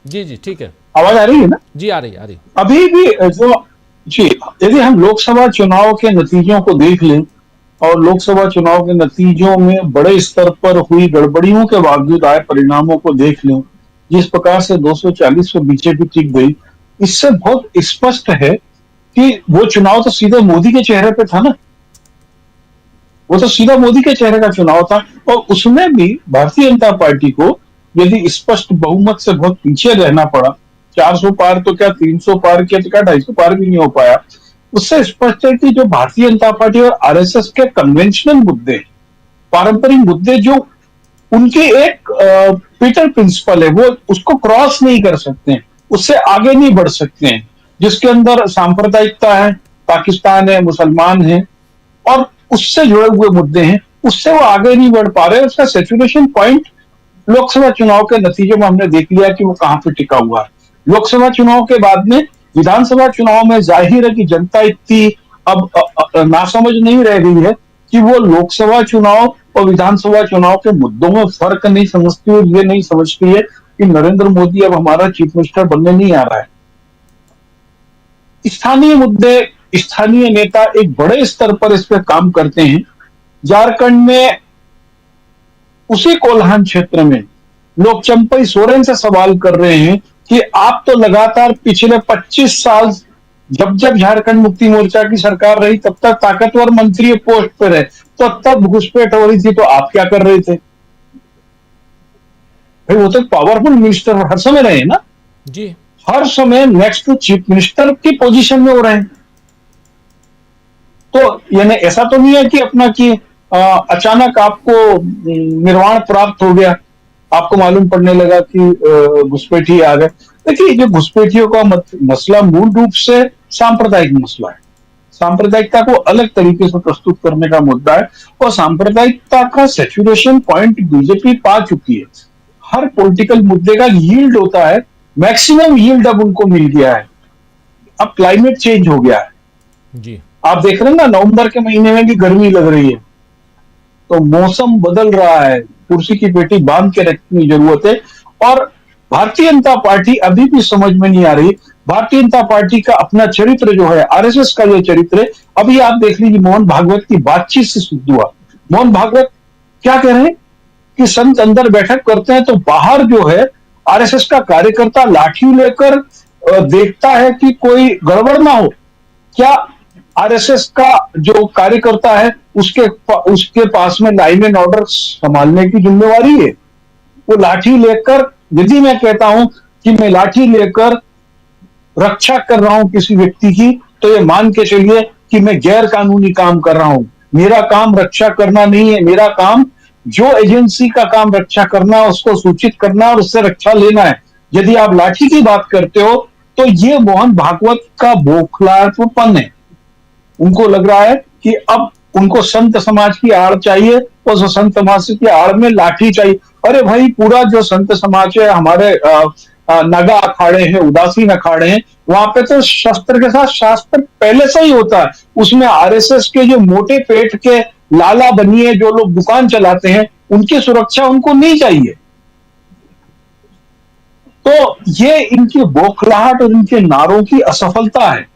जी ठीक है, आवाज आ रही है ना? जी आ रही अभी भी जो जी, यदि हम लोकसभा चुनाव के नतीजों को देख लें और लोकसभा चुनाव के नतीजों में बड़े स्तर पर हुई गड़बड़ियों के बावजूद आए परिणामों को देख लें, जिस प्रकार से 240 पे बीजेपी टिक गई, इससे बहुत स्पष्ट है कि वो चुनाव तो सीधे मोदी के चेहरे पे था ना, वो तो सीधा मोदी के चेहरे का चुनाव था। और उसमें भी भारतीय जनता पार्टी को यदि स्पष्ट बहुमत से बहुत पीछे रहना पड़ा, 400 पार तो क्या 300 पार किया तो क्या 250 पार भी नहीं हो पाया, उससे स्पष्ट है कि जो भारतीय जनता पार्टी और आरएसएस के कन्वेंशनल मुद्दे, पारंपरिक मुद्दे, जो उनके एक पीटर प्रिंसिपल है, वो उसको क्रॉस नहीं कर सकते हैं, उससे आगे नहीं बढ़ सकते हैं, जिसके अंदर सांप्रदायिकता है, पाकिस्तान है, मुसलमान है और उससे जुड़े हुए मुद्दे हैं, उससे वो आगे नहीं बढ़ पा रहे। उसका सैचुरेशन पॉइंट लोकसभा चुनाव के नतीजे में हमने देख लिया कि वो कहां पे टिका हुआ है। लोकसभा चुनाव के बाद में विधानसभा चुनाव में जाहिर है कि जनता इतनी अब नासमझ नहीं रह गई है कि वो लोकसभा चुनाव और विधानसभा चुनाव के मुद्दों में फर्क नहीं समझती है, ये नहीं समझती है कि नरेंद्र मोदी अब हमारा चीफ मिनिस्टर बनने नहीं आ रहा है। स्थानीय मुद्दे, स्थानीय नेता एक बड़े स्तर पर इस पे काम करते हैं। झारखंड में उसी कोल्हान क्षेत्र में लोग चंपई सोरेन से सवाल कर रहे हैं कि आप तो लगातार पिछले 25 साल जब जब झारखंड मुक्ति मोर्चा की सरकार रही तब तक ताकतवर मंत्री पोस्ट पर रहे, तो तब घुसपैठ हो रही थी, तो आप क्या कर रहे थे? भाई वो तो पावरफुल मिनिस्टर हर समय रहे ना जी, हर समय नेक्स्ट टू चीफ मिनिस्टर की पोजीशन में हो रहे हैं। तो यानी ऐसा तो नहीं है कि अपना कि अचानक आपको निर्वाण प्राप्त हो गया, आपको मालूम पड़ने लगा कि घुसपैठी आ गए। देखिए, जो घुसपैठियों का मसला मूल रूप से सांप्रदायिक मसला है, सांप्रदायिकता को अलग तरीके से प्रस्तुत करने का मुद्दा है, और सांप्रदायिकता का सैचुरेशन पॉइंट बीजेपी पा चुकी है। हर पॉलिटिकल मुद्दे का यील्ड होता है, मैक्सिमम यील्ड अब उनको मिल गया है। अब क्लाइमेट चेंज हो गया है जी, आप देख रहे हैं ना, नवंबर के महीने में भी गर्मी लग रही है, तो मौसम बदल रहा है, कुर्सी की पेटी बांध के रखने की जरूरत है। और भारतीय जनता पार्टी अभी भी समझ में नहीं आ रही, भारतीय जनता पार्टी का अपना चरित्र जो है, आरएसएस का जो चरित्र है, अभी आप देख लीजिए मोहन भागवत की बातचीत से सिद्ध हुआ। मोहन भागवत क्या कह रहे हैं कि संत अंदर बैठक करते हैं तो बाहर जो है आरएसएस का कार्यकर्ता लाठी लेकर देखता है कि कोई गड़बड़ ना हो। क्या आरएसएस का जो कार्यकर्ता है उसके पास में लाइन एंड ऑर्डर संभालने की जिम्मेवारी है? वो लाठी लेकर, यदि मैं कहता हूं कि मैं लाठी लेकर रक्षा कर रहा हूं किसी व्यक्ति की, तो ये मान के चलिए कि मैं गैर कानूनी काम कर रहा हूं। मेरा काम रक्षा करना नहीं है, मेरा काम जो एजेंसी का काम रक्षा करना है उसको सूचित करना और उससे रक्षा लेना है। यदि आप लाठी की बात करते हो तो ये मोहन भागवत का बौखलापन है। उनको लग रहा है कि अब उनको संत समाज की आड़ चाहिए और संत समाज की आड़ में लाठी चाहिए। अरे भाई, पूरा जो संत समाज है, हमारे नागा अखाड़े हैं, उदासीन अखाड़े हैं, वहां पे तो शस्त्र के साथ शास्त्र पहले से ही होता है। उसमें आरएसएस के जो मोटे पेट के लाला बनिए जो लोग दुकान चलाते हैं, उनकी सुरक्षा उनको नहीं चाहिए। तो ये इनकी बौखलाहट और इनके नारों की असफलता है।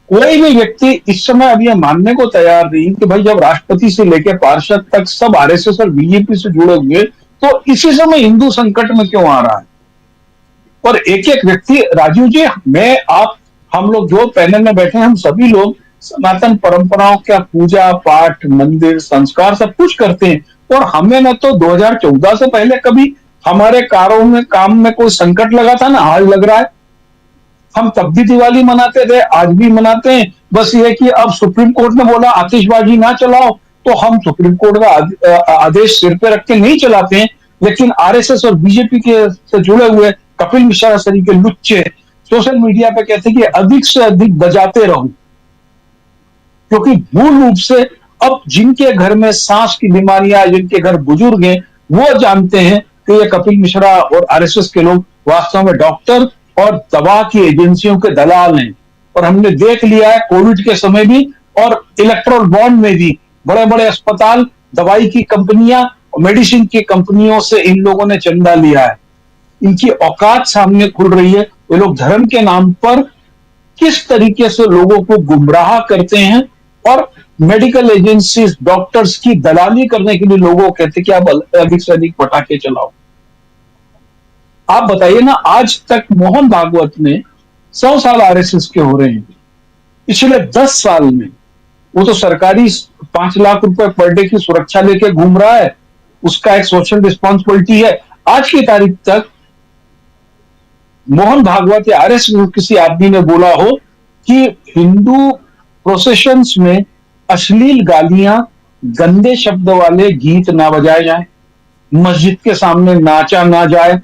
कोई भी व्यक्ति इस समय अब यह मानने को तैयार नहीं कि भाई जब राष्ट्रपति से लेकर पार्षद तक सब आरएसएस और बीजेपी से जुड़े हुए, तो इसी समय हिंदू संकट में क्यों आ रहा है। और एक एक व्यक्ति, राजीव जी, मैं, आप, हम लोग जो पैनल में बैठे हैं, हम सभी लोग सनातन परंपराओं का पूजा पाठ, मंदिर, संस्कार सब कुछ करते हैं। और हमें न तो 2014 से पहले कभी हमारे काम में कोई संकट लगा था, ना आज लग रहा है। हम तब भी दिवाली मनाते थे, आज भी मनाते हैं। बस ये कि अब सुप्रीम कोर्ट ने बोला आतिशबाजी ना चलाओ, तो हम सुप्रीम कोर्ट का आदेश सिर पे रख के नहीं चलाते हैं। लेकिन आरएसएस और बीजेपी के से जुड़े हुए कपिल मिश्रा सरी के लुच्चे सोशल मीडिया पे कहते हैं कि अधिक से अधिक बजाते रहो, क्योंकि मूल रूप से अब जिनके घर में सांस की बीमारियां, जिनके घर बुजुर्ग हैं, वो जानते हैं कि ये कपिल मिश्रा और आरएसएस के लोग वास्तव में डॉक्टर और दवा की एजेंसियों के दलाल हैं। और हमने देख लिया है कोविड के समय भी और इलेक्ट्रल बॉन्ड में भी, बड़े बड़े अस्पताल, दवाई की कंपनियां, मेडिसिन की कंपनियों से इन लोगों ने चंदा लिया है। इनकी औकात सामने खुल रही है। ये लोग धर्म के नाम पर किस तरीके से लोगों को गुमराह करते हैं और मेडिकल एजेंसीज, डॉक्टर्स की दलाली करने के लिए लोगों को कहते कि आप अधिक से अधिक पटाखे चलाओ। आप बताइए ना, आज तक मोहन भागवत ने 100 साल आरएसएस के हो रहे हैं, पिछले 10 साल में वो तो सरकारी 5 लाख रुपए पर डे की सुरक्षा लेके घूम रहा है, उसका एक सोशल रिस्पॉन्सिबिलिटी है। आज की तारीख तक मोहन भागवत या आरएसएस किसी आदमी ने बोला हो कि हिंदू प्रोसेशंस में अश्लील गालियां, गंदे शब्द वाले गीत ना बजाए जाए, मस्जिद के सामने नाचा ना जाए,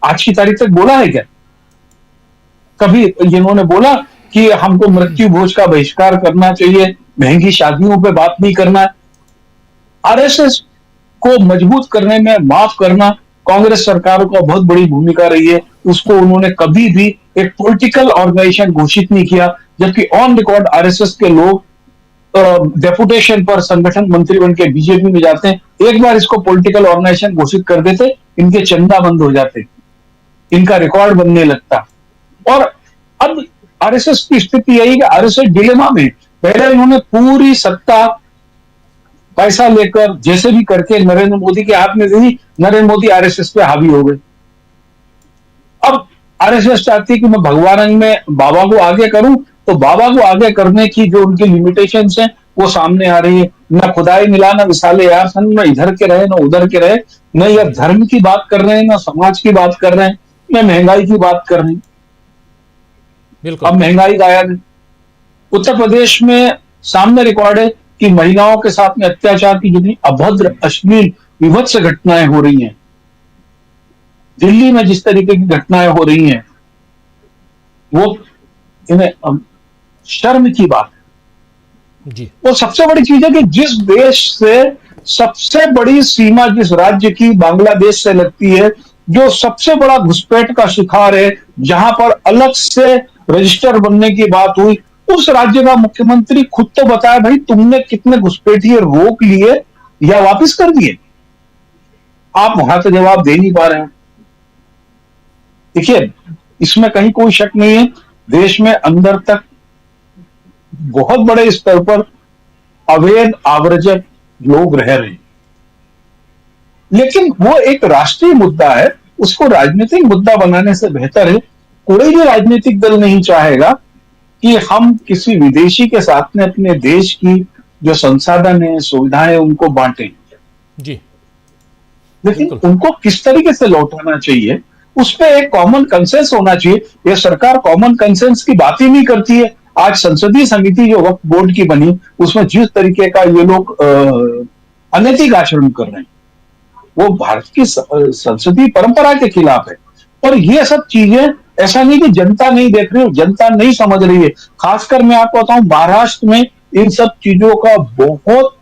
आज की तारीख तक बोला है क्या? कभी इन्होंने बोला कि हमको मृत्यु भोज का बहिष्कार करना चाहिए, महंगी शादियों पे बात नहीं करना है। आरएसएस को मजबूत करने में, माफ करना, कांग्रेस सरकार का बहुत बड़ी भूमिका रही है। उसको उन्होंने कभी भी एक पॉलिटिकल ऑर्गेनाइजेशन घोषित नहीं किया, जबकि ऑन रिकॉर्ड आरएसएस के लोग डेपुटेशन पर संगठन मंत्री बन के बीजेपी में जाते हैं। एक बार इसको पॉलिटिकल ऑर्गेनाइजेशन घोषित कर देते, इनके चंदा बंद हो जाते, इनका रिकॉर्ड बनने लगता। और अब आरएसएस की स्थिति यही कि आरएसएस डिलेमा में, पहले इन्होंने पूरी सत्ता पैसा लेकर जैसे भी करके नरेंद्र मोदी के हाथ में दी, नरेंद्र मोदी आरएसएस पे हावी हो गए। अब आरएसएस चाहती है कि मैं भगवान में बाबा को आगे करूं, तो बाबा को आगे करने की जो उनकी लिमिटेशंस हैं वो सामने आ रही है। न खुदाई मिला न विसाले यार सन, न इधर के रहे न उधर के रहे, न ये धर्म की बात कर रहे हैं, न समाज की बात कर रहे हैं, न महंगाई की बात कर रहे हैं। बिल्कुल। अब महंगाई गायब है। उत्तर प्रदेश में सामने रिकॉर्ड है कि महिलाओं के साथ में अत्याचार की जितनी अभद्र, अश्लील, विभत्स घटनाएं हो रही हैं, दिल्ली में जिस तरीके की घटनाएं हो रही हैं, वो इन्हें शर्म की बात है जी। और सबसे बड़ी चीज है कि जिस देश से सबसे बड़ी सीमा जिस राज्य की बांग्लादेश से लगती है, जो सबसे बड़ा घुसपैठ का शिकार है, जहां पर अलग से रजिस्टर बनने की बात हुई, उस राज्य का मुख्यमंत्री खुद तो बताया भाई तुमने कितने घुसपैठिए रोक लिए या वापस कर दिए। आप वहां तो जवाब दे नहीं पा रहे हैं। देखिए, इसमें कहीं कोई शक नहीं है, देश में अंदर तक बहुत बड़े स्तर पर अवैध आव्रजक लोग रह रहे हैं, लेकिन वो एक राष्ट्रीय मुद्दा है, उसको राजनीतिक मुद्दा बनाने से बेहतर है। कोई भी राजनीतिक दल नहीं चाहेगा कि हम किसी विदेशी के साथ में अपने देश की जो संसाधन है, सुविधाएं, उनको बांटें। जी। लेकिन उनको किस तरीके से लौटाना चाहिए, उस पर एक कॉमन कंसेंस होना चाहिए। ये सरकार कॉमन कंसेंस की बात ही नहीं करती है। आज संसदीय समिति जो वक्फ बोर्ड की बनी, उसमें जिस तरीके का ये लोग अनैतिक आचरण कर रहे हैं, वो भारत की संसदीय परंपरा के खिलाफ है। और ये सब चीजें, ऐसा नहीं कि जनता नहीं देख रही हो, जनता नहीं समझ रही है। खासकर मैं आपको बताऊं, महाराष्ट्र में इन सब चीजों का बहुत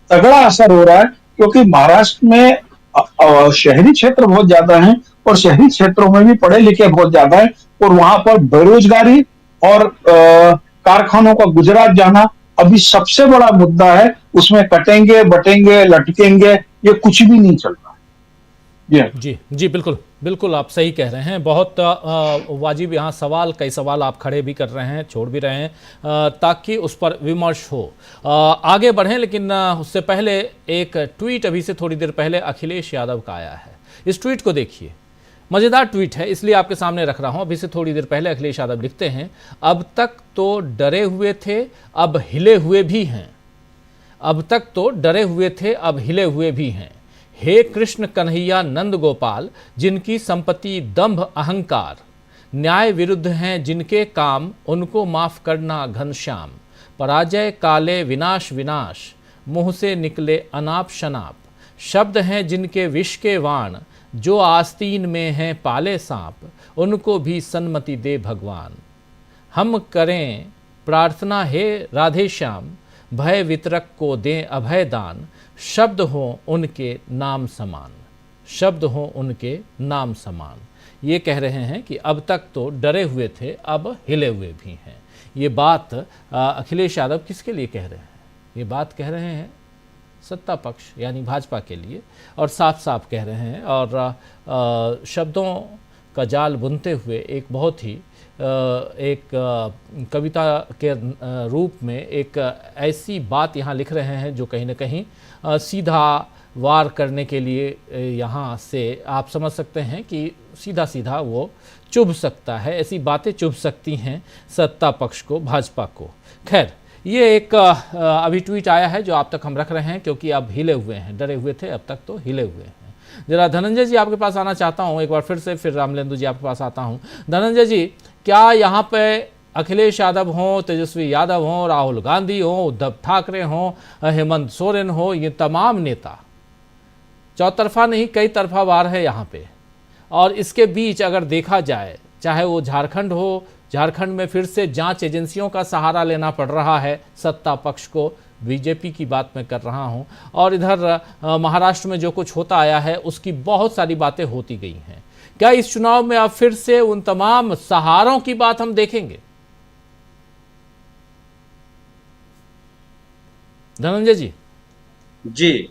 तगड़ा असर हो रहा है, क्योंकि महाराष्ट्र में शहरी क्षेत्र बहुत ज्यादा हैं और शहरी क्षेत्रों में भी पढ़े लिखे बहुत ज्यादा है और वहां पर बेरोजगारी और कारखानों का गुजरात जाना अभी सबसे बड़ा मुद्दा है। उसमें कटेंगे बटेंगे लटकेंगे ये कुछ भी नहीं चल रहा है। जी जी बिल्कुल बिल्कुल आप सही कह रहे हैं। बहुत वाजिब यहाँ सवाल, कई सवाल आप खड़े भी कर रहे हैं, छोड़ भी रहे हैं ताकि उस पर विमर्श हो। आगे बढ़ें, लेकिन उससे पहले एक ट्वीट अभी से थोड़ी देर पहले अखिलेश यादव का आया है। इस ट्वीट को देखिए, मज़ेदार ट्वीट है इसलिए आपके सामने रख रहा हूँ। अभी से थोड़ी देर पहले अखिलेश यादव लिखते हैं, अब तक तो डरे हुए थे अब हिले हुए भी हैं। अब तक तो डरे हुए थे अब हिले हुए भी हैं। हे कृष्ण कन्हैया नंद गोपाल, जिनकी संपत्ति दंभ अहंकार, न्याय विरुद्ध हैं जिनके काम, उनको माफ करना घनश्याम। पराजय काले विनाश विनाश, मुंह से निकले अनाप शनाप। शब्द हैं जिनके विष के वाण, जो आस्तीन में हैं पाले सांप, उनको भी सन्मति दे भगवान। हम करें प्रार्थना हे राधे श्याम, भय वितरक को दें अभय दान। शब्द हो उनके नाम समान, शब्द हो उनके नाम समान। ये कह रहे हैं कि अब तक तो डरे हुए थे अब हिले हुए भी हैं। ये बात अखिलेश यादव किसके लिए कह रहे हैं? ये बात कह रहे हैं सत्ता पक्ष यानी भाजपा के लिए, और साफ साफ कह रहे हैं और शब्दों का जाल बुनते हुए एक बहुत ही एक कविता के रूप में एक ऐसी बात यहाँ लिख रहे हैं जो कहीं ना कहीं सीधा वार करने के लिए यहाँ से आप समझ सकते हैं कि सीधा सीधा वो चुभ सकता है, ऐसी बातें चुभ सकती हैं सत्ता पक्ष को, भाजपा को। खैर, ये एक अभी ट्वीट आया है जो आप तक हम रख रहे हैं क्योंकि अब हिले हुए हैं, डरे हुए थे अब तक तो हिले हुए हैं। जरा धनंजय जी आपके पास आना चाहता हूँ एक बार फिर से, फिर रामलेंदु जी आपके पास आता हूँ। धनंजय जी, क्या यहाँ पे अखिलेश यादव हों, तेजस्वी यादव हों, राहुल गांधी हों, उद्धव ठाकरे हों, हेमंत सोरेन हो, ये तमाम नेता चौतरफा नहीं कई तरफा वार है यहाँ पे। और इसके बीच अगर देखा जाए, चाहे वो झारखंड हो, झारखंड में फिर से जांच एजेंसियों का सहारा लेना पड़ रहा है सत्ता पक्ष को, बीजेपी की बात मैं कर रहा हूं, और इधर महाराष्ट्र में जो कुछ होता आया है उसकी बहुत सारी बातें होती गई हैं। क्या इस चुनाव में अब फिर से उन तमाम सहारों की बात हम देखेंगे? धनंजय जी। जी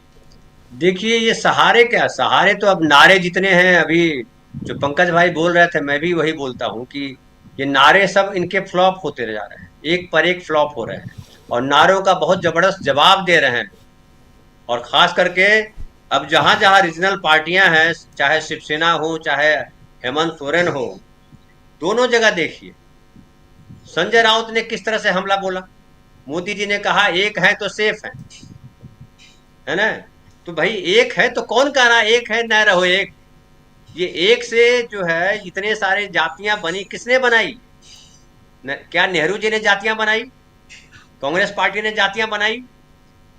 देखिए, ये सहारे क्या, सहारे तो अब नारे जितने हैं, अभी जो पंकज भाई बोल रहे थे मैं भी वही बोलता हूं कि ये नारे सब इनके फ्लॉप होते जा रहे हैं, एक पर एक फ्लॉप हो रहे हैं और नारों का बहुत जबरदस्त जवाब दे रहे हैं। और खास करके अब जहां जहां रीजनल पार्टियां हैं, चाहे शिवसेना हो चाहे हेमंत सोरेन हो, दोनों जगह देखिए संजय राउत ने किस तरह से हमला बोला। मोदी जी ने कहा एक है तो सेफ है ना, तो भाई एक है तो कौन कह रहा एक है, न रहो एक। ये एक से जो है इतने सारे जातियां बनी, किसने बनाई? क्या नेहरू जी ने जातियां बनाई? कांग्रेस पार्टी ने जातियां बनाई?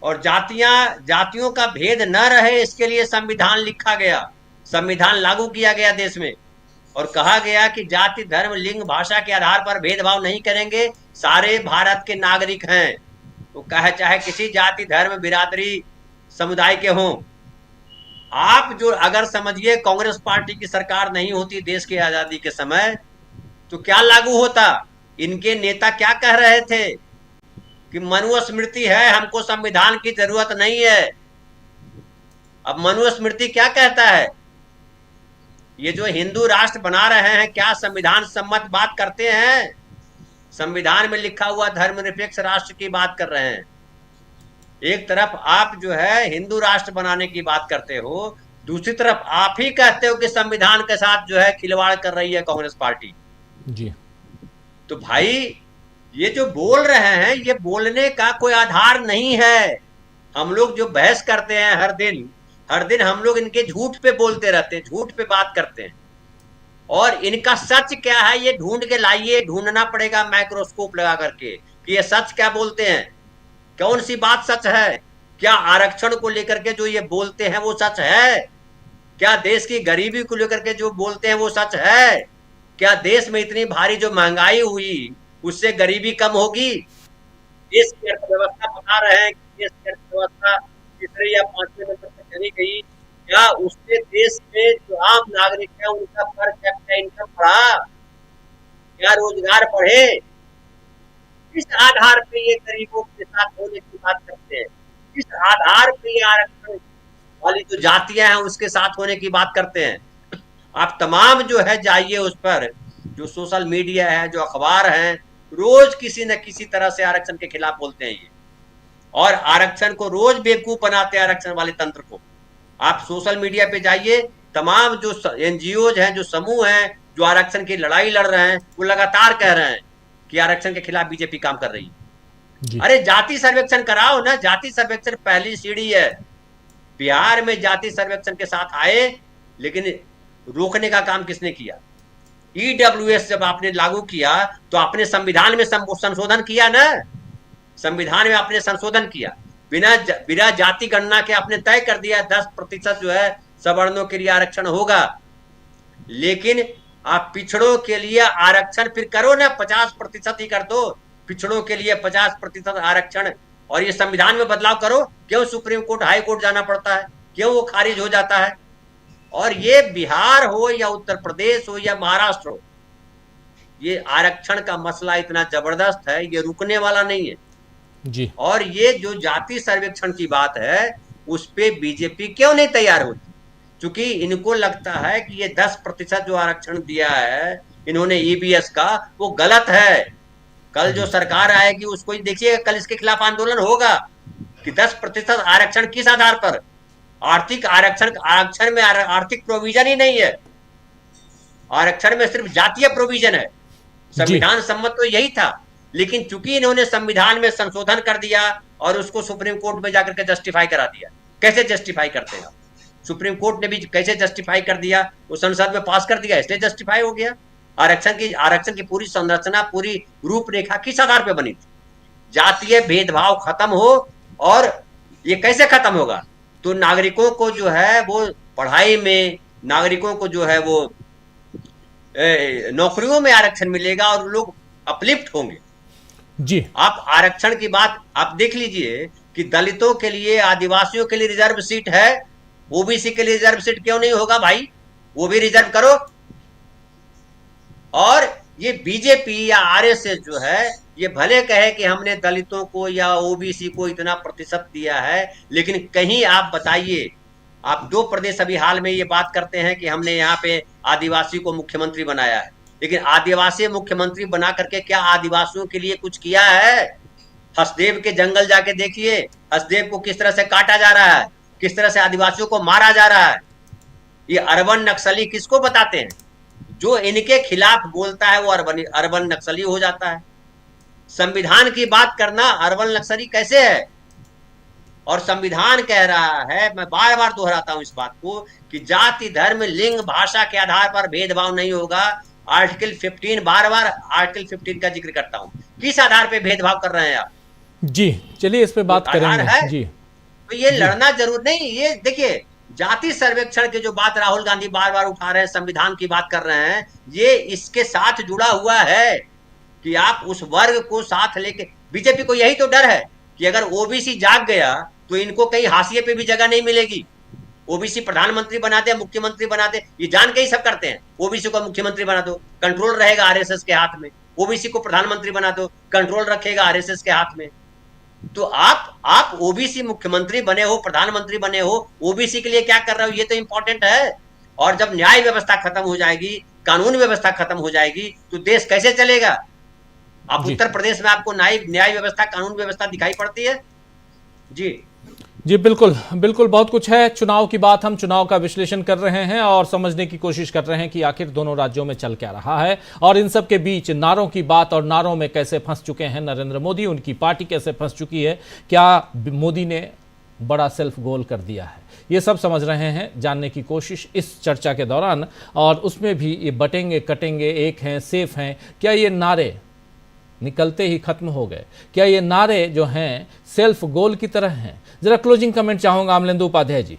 और जातियों का भेद न रहे इसके लिए संविधान लिखा गया, संविधान लागू किया गया देश में, और कहा गया कि जाति धर्म लिंग भाषा के आधार पर भेदभाव नहीं करेंगे, सारे भारत के नागरिक हैं, तो चाहे किसी जाति धर्म बिरादरी समुदाय के हों। आप जो अगर समझिए कांग्रेस पार्टी की सरकार नहीं होती देश की आजादी के समय तो क्या लागू होता? इनके नेता क्या कह रहे थे कि मनुस्मृति है, हमको संविधान की जरूरत नहीं है। अब मनुस्मृति क्या कहता है? ये जो हिंदू राष्ट्र बना रहे हैं क्या संविधान सम्मत बात करते हैं? संविधान में लिखा हुआ धर्मनिरपेक्ष राष्ट्र की बात कर रहे हैं। एक तरफ आप जो है हिंदू राष्ट्र बनाने की बात करते हो, दूसरी तरफ आप ही कहते हो कि संविधान के साथ जो है खिलवाड़ कर रही है कांग्रेस पार्टी जी। तो भाई ये जो बोल रहे हैं ये बोलने का कोई आधार नहीं है। हम लोग जो बहस करते हैं हर दिन हम लोग इनके झूठ पे बोलते रहते हैं, झूठ पे बात करते हैं, और इनका सच क्या है ये ढूंढ के लाइए, ढूंढना पड़ेगा माइक्रोस्कोप लगा करके कि ये सच क्या बोलते हैं, कौन सी बात सच है। क्या आरक्षण को लेकर के जो ये बोलते हैं वो सच है? क्या देश की गरीबी को लेकर के जो बोलते हैं वो सच है? क्या देश में इतनी भारी जो महंगाई हुई उससे गरीबी कम होगी? देश की अर्थव्यवस्था बता रहे हैं कि देश की अर्थव्यवस्था तीसरे या पांचवें नंबर पर चली गई, क्या उसने देश में जो आम नागरिक है उनका पर कैपिटा इनकम बढ़ा? क्या रोजगार बढ़े? किस आधार पे ये गरीबों के साथ होने की बात करते हैं? किस आधार पे ये आरक्षण वाली जो जातियां हैं उसके साथ होने की बात करते हैं? आप तमाम जो है जाइए उस पर, जो सोशल मीडिया है, जो अखबार हैं, रोज किसी न किसी तरह से आरक्षण के खिलाफ बोलते हैं ये, और आरक्षण को रोज बेवकूफ बनाते हैं, आरक्षण वाले तंत्र को। आप सोशल मीडिया पे जाइए, तमाम जो एनजीओज हैं, जो समूह हैं, जो आरक्षण की लड़ाई लड़ रहे हैं, वो लगातार कह रहे हैं कि आरक्षण के खिलाफ बीजेपी काम कर रही है। अरे जाति सर्वेक्षण कराओ ना, जाति सर्वेक्षण पहली सीढ़ी है। बिहार में जाति सर्वेक्षण के साथ आए, लेकिन रोकने का काम किसने किया? ईडब्ल्यूएस जब आपने लागू किया तो आपने संविधान में संशोधन किया ना, संविधान में आपने संशोधन किया, बिना जाति गणना के आपने तय कर दिया 10% जो है सवर्णों के लिए आरक्षण होगा। लेकिन आप पिछड़ों के लिए आरक्षण फिर करो ना, 50% ही कर दो, पिछड़ों के लिए 50% आरक्षण, और ये संविधान में बदलाव करो। क्यों सुप्रीम कोर्ट, हाई कोर्ट जाना पड़ता है? क्यों वो खारिज हो जाता है? और ये बिहार हो या उत्तर प्रदेश हो या महाराष्ट्र हो, ये आरक्षण का मसला इतना जबरदस्त है, ये रुकने वाला नहीं है जी। और ये जो जाति सर्वेक्षण की बात है, उस पे बीजेपी क्यों नहीं तैयार होती? क्योंकि इनको लगता है कि ये 10% जो आरक्षण दिया है इन्होंने ईबीएस का, वो गलत है। कल जो सरकार आएगी उसको ही देखिएगा, कल इसके खिलाफ आंदोलन होगा कि 10% आरक्षण किस आधार पर? आर्थिक आरक्षण में आर्थिक प्रोविजन ही नहीं है, आरक्षण में सिर्फ जातीय प्रोविजन है। संविधान सम्मत तो यही था, लेकिन चूंकि इन्होंने संविधान में संशोधन कर दिया और उसको सुप्रीम कोर्ट में जाकर के जस्टिफाई करा दिया। कैसे जस्टिफाई करते हैं? सुप्रीम कोर्ट ने भी कैसे जस्टिफाई कर दिया? वो संसद में पास कर दिया, इसलिए जस्टिफाई हो गया। आरक्षण की पूरी संरचना, पूरी रूपरेखा किस आधार पे बनी थी? जातीय भेदभाव खत्म हो, और ये कैसे खत्म होगा? तो नागरिकों को जो है वो पढ़ाई में, नागरिकों को जो है वो नौकरियों में आरक्षण मिलेगा और लोग अपलिफ्ट होंगे जी। आप आरक्षण की बात आप देख लीजिए कि दलितों के लिए, आदिवासियों के लिए रिजर्व सीट है, ओबीसी के लिए रिजर्व सीट क्यों नहीं होगा भाई? वो भी रिजर्व करो। और ये बीजेपी या आरएसएस जो है, ये भले कहे कि हमने दलितों को या ओबीसी को इतना प्रतिशत दिया है, लेकिन कहीं आप बताइए, आप 2 प्रदेश अभी हाल में ये बात करते हैं कि हमने यहाँ पे आदिवासी को मुख्यमंत्री बनाया है, लेकिन आदिवासी मुख्यमंत्री बना करके क्या आदिवासियों के लिए कुछ किया है? हसदेव के जंगल जाके देखिए, हसदेव को किस तरह से काटा जा रहा है, किस तरह से आदिवासियों को मारा जा रहा है। ये अर्बन नक्सली किसको बताते हैं? जो इनके खिलाफ बोलता है वो अर्बन नक्सली हो जाता है। संविधान की बात करना अर्बन नक्सली कैसे है? और संविधान कह रहा है, मैं बार बार दोहराता हूं इस बात को, कि जाति, धर्म, लिंग, भाषा के आधार पर भेदभाव नहीं होगा। आर्टिकल 15, बार बार आर्टिकल 15 का जिक्र करता हूं। किस आधार पे भेदभाव कर रहे हैं आप जी? चलिए इस पे बात करेंगे जी। तो ये लड़ना जरूर नहीं। ये देखिए, जाति सर्वेक्षण की जो बात राहुल गांधी बार बार उठा रहे हैं, संविधान की बात कर रहे हैं, ये इसके साथ जुड़ा हुआ है कि आप उस वर्ग को साथ लेके, बीजेपी को यही तो डर है कि अगर ओबीसी जाग गया तो इनको कहीं हाशिए पे भी जगह नहीं मिलेगी। ओबीसी प्रधानमंत्री बना दे, मुख्यमंत्री बना दे, ये जान के ही सब करते हैं। ओबीसी को मुख्यमंत्री बना दो, कंट्रोल रहेगा आरएसएस के हाथ में। ओबीसी को प्रधानमंत्री बना दो, कंट्रोल रखेगा आरएसएस के हाथ में। तो आप ओबीसी मुख्यमंत्री बने हो, प्रधानमंत्री बने हो, ओबीसी के लिए क्या कर रहे हो, ये तो इंपॉर्टेंट है। और जब न्याय व्यवस्था खत्म हो जाएगी, कानून व्यवस्था खत्म हो जाएगी, तो देश कैसे चलेगा? आप उत्तर प्रदेश में आपको न्याय व्यवस्था, कानून व्यवस्था दिखाई पड़ती है जी? जी बिल्कुल बिल्कुल, बहुत कुछ है। चुनाव की बात, हम चुनाव का विश्लेषण कर रहे हैं और समझने की कोशिश कर रहे हैं कि आखिर दोनों राज्यों में चल क्या रहा है, और इन सब के बीच नारों की बात, और नारों में कैसे फंस चुके हैं नरेंद्र मोदी, उनकी पार्टी कैसे फंस चुकी है, क्या मोदी ने बड़ा सेल्फ गोल कर दिया है, ये सब समझ रहे हैं, जानने की कोशिश इस चर्चा के दौरान। और उसमें भी ये बटेंगे कटेंगे, एक हैं सेफ हैं, क्या ये नारे निकलते ही खत्म हो गए? क्या ये नारे जो हैं सेल्फ गोल की तरह हैं? जरा क्लोजिंग कमेंट चाहूंगा अमलेंदु उपाध्याय जी।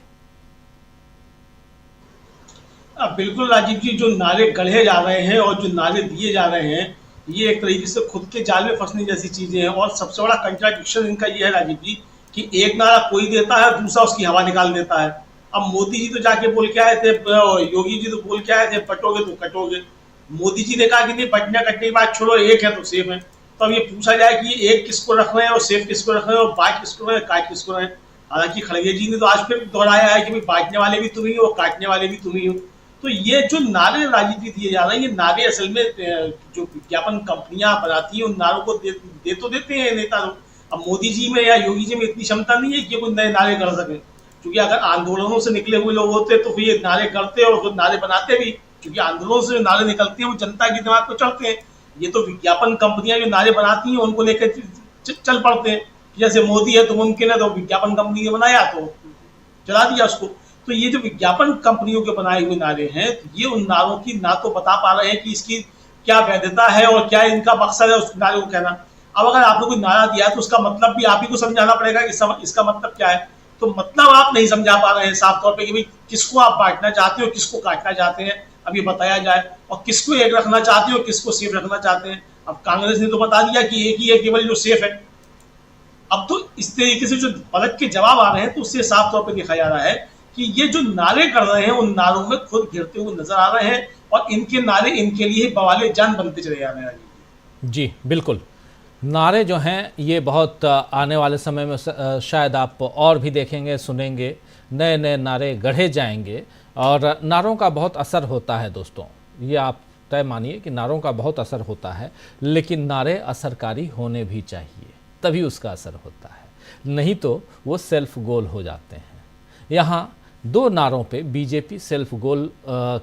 बिल्कुल राजीव जी, जो नारे गढ़े जा रहे हैं और जो नारे दिए जा रहे हैं, ये एक तरीके से खुद के जाल में फंसने जैसी चीजें हैं। और सबसे बड़ा कंट्राडिक्शन इनका ये है राजीव जी कि एक नारा कोई देता है, दूसरा उसकी हवा निकाल देता है। अब मोदी जी तो जाके बोल के आए थे, योगी जी तो बोल के आए थे पटोगे तो कटोगे। मोदी जी ने कहा कि नहीं, पटना कटने की बात छोड़ो, एक है तो सेफ है। तो अब ये पूछा जाए कि एक किसको रख रहे हैं और सेफ किसको रख रहे हैं और बांट किसको रहे हैं, काट किसको रहे हैं। हालांकि खड़गे जी ने तो आज फिर दोहराया है कि भाई बांटने वाले भी तुम ही हो, काटने वाले भी तुम ही हो। तो ये जो नारे राजनीति दिए जा रहे हैं, ये नारे असल में जो विज्ञापन कंपनियां बनाती हैं उन नारों को दे तो देते हैं नेता लोग। अब मोदी जी में या योगी जी में इतनी क्षमता नहीं है कि कोई नए नारे कर सके, क्योंकि अगर आंदोलनों से निकले हुए लोग होते तो फिर ये नारे करते और फिर नारे बनाते भी, क्योंकि आंदोलनों से जो नारे निकलते हैं वो जनता के दिमाग को चढ़ते हैं। ये तो विज्ञापन कंपनियां जो नारे बनाती हैं उनको लेकर चल पड़ते हैं। जैसे मोदी है तो मुमकिन है तो विज्ञापन कंपनी ने बनाया तो चला दिया उसको। तो ये जो विज्ञापन कंपनियों के बनाए हुए नारे हैं, ये उन नारों की ना तो बता पा रहे हैं कि इसकी क्या वैधता है और क्या इनका मकसद है उस नारे को कहना। अब अगर आपने कोई नारा दिया तो उसका मतलब भी आप ही को समझाना पड़ेगा कि इसका मतलब क्या है। तो मतलब आप नहीं समझा पा रहे हैं साफ तौर पे कि भाई किसको आप बांटना चाहते हो, किसको काटना चाहते हैं, अब ये बताया जाए। और किसको एक रखना चाहते हो, किसको सेफ रखना चाहते हैं। अब कांग्रेस ने तो बता दिया कि एक ही है केवल जो सेफ है। अब तो इस तरीके से जो पलट के जवाब आ रहे हैं तो उससे साफ तौर पर देखा जा रहा है कि ये जो नारे कर रहे हैं उन नारों में खुद गिरते हुए नजर आ रहे हैं और इनके नारे इनके लिए बवाले जान बनते चले जा रहे हैं। जी बिल्कुल, नारे जो हैं ये बहुत आने वाले समय में शायद आप और भी देखेंगे, सुनेंगे, नए नए नारे गढ़े जाएंगे और नारों का बहुत असर होता है दोस्तों। ये आप तय मानिए कि नारों का बहुत असर होता है, लेकिन नारे असरकारी होने भी चाहिए, तभी उसका असर होता है, नहीं तो वो सेल्फ गोल हो जाते हैं। यहाँ दो नारों पे बीजेपी सेल्फ गोल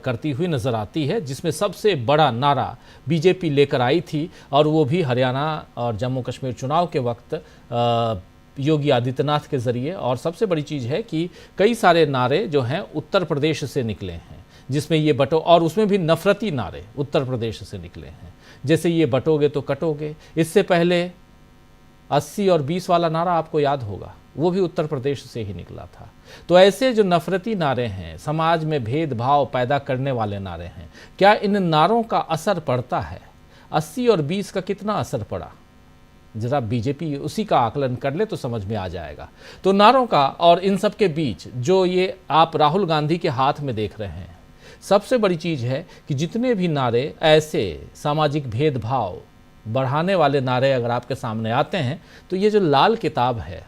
करती हुई नज़र आती है, जिसमें सबसे बड़ा नारा बीजेपी लेकर आई थी और वो भी हरियाणा और जम्मू कश्मीर चुनाव के वक्त योगी आदित्यनाथ के ज़रिए। और सबसे बड़ी चीज़ है कि कई सारे नारे जो हैं उत्तर प्रदेश से निकले हैं, जिसमें ये बटो, और उसमें भी नफरती नारे उत्तर प्रदेश से निकले हैं, जैसे ये बटोगे तो कटोगे। इससे पहले 80 और 20 वाला नारा आपको याद होगा, वो भी उत्तर प्रदेश से ही निकला था। तो ऐसे जो नफरती नारे हैं, समाज में भेदभाव पैदा करने वाले नारे हैं, क्या इन नारों का असर पड़ता है? 80 और 20 का कितना असर पड़ा, जरा बीजेपी उसी का आकलन कर ले तो समझ में आ जाएगा। तो नारों का और इन सब के बीच जो ये आप राहुल गांधी के हाथ में देख रहे हैं, सबसे बड़ी चीज़ है कि जितने भी नारे ऐसे सामाजिक भेदभाव बढ़ाने वाले नारे अगर आपके सामने आते हैं, तो ये जो लाल किताब है,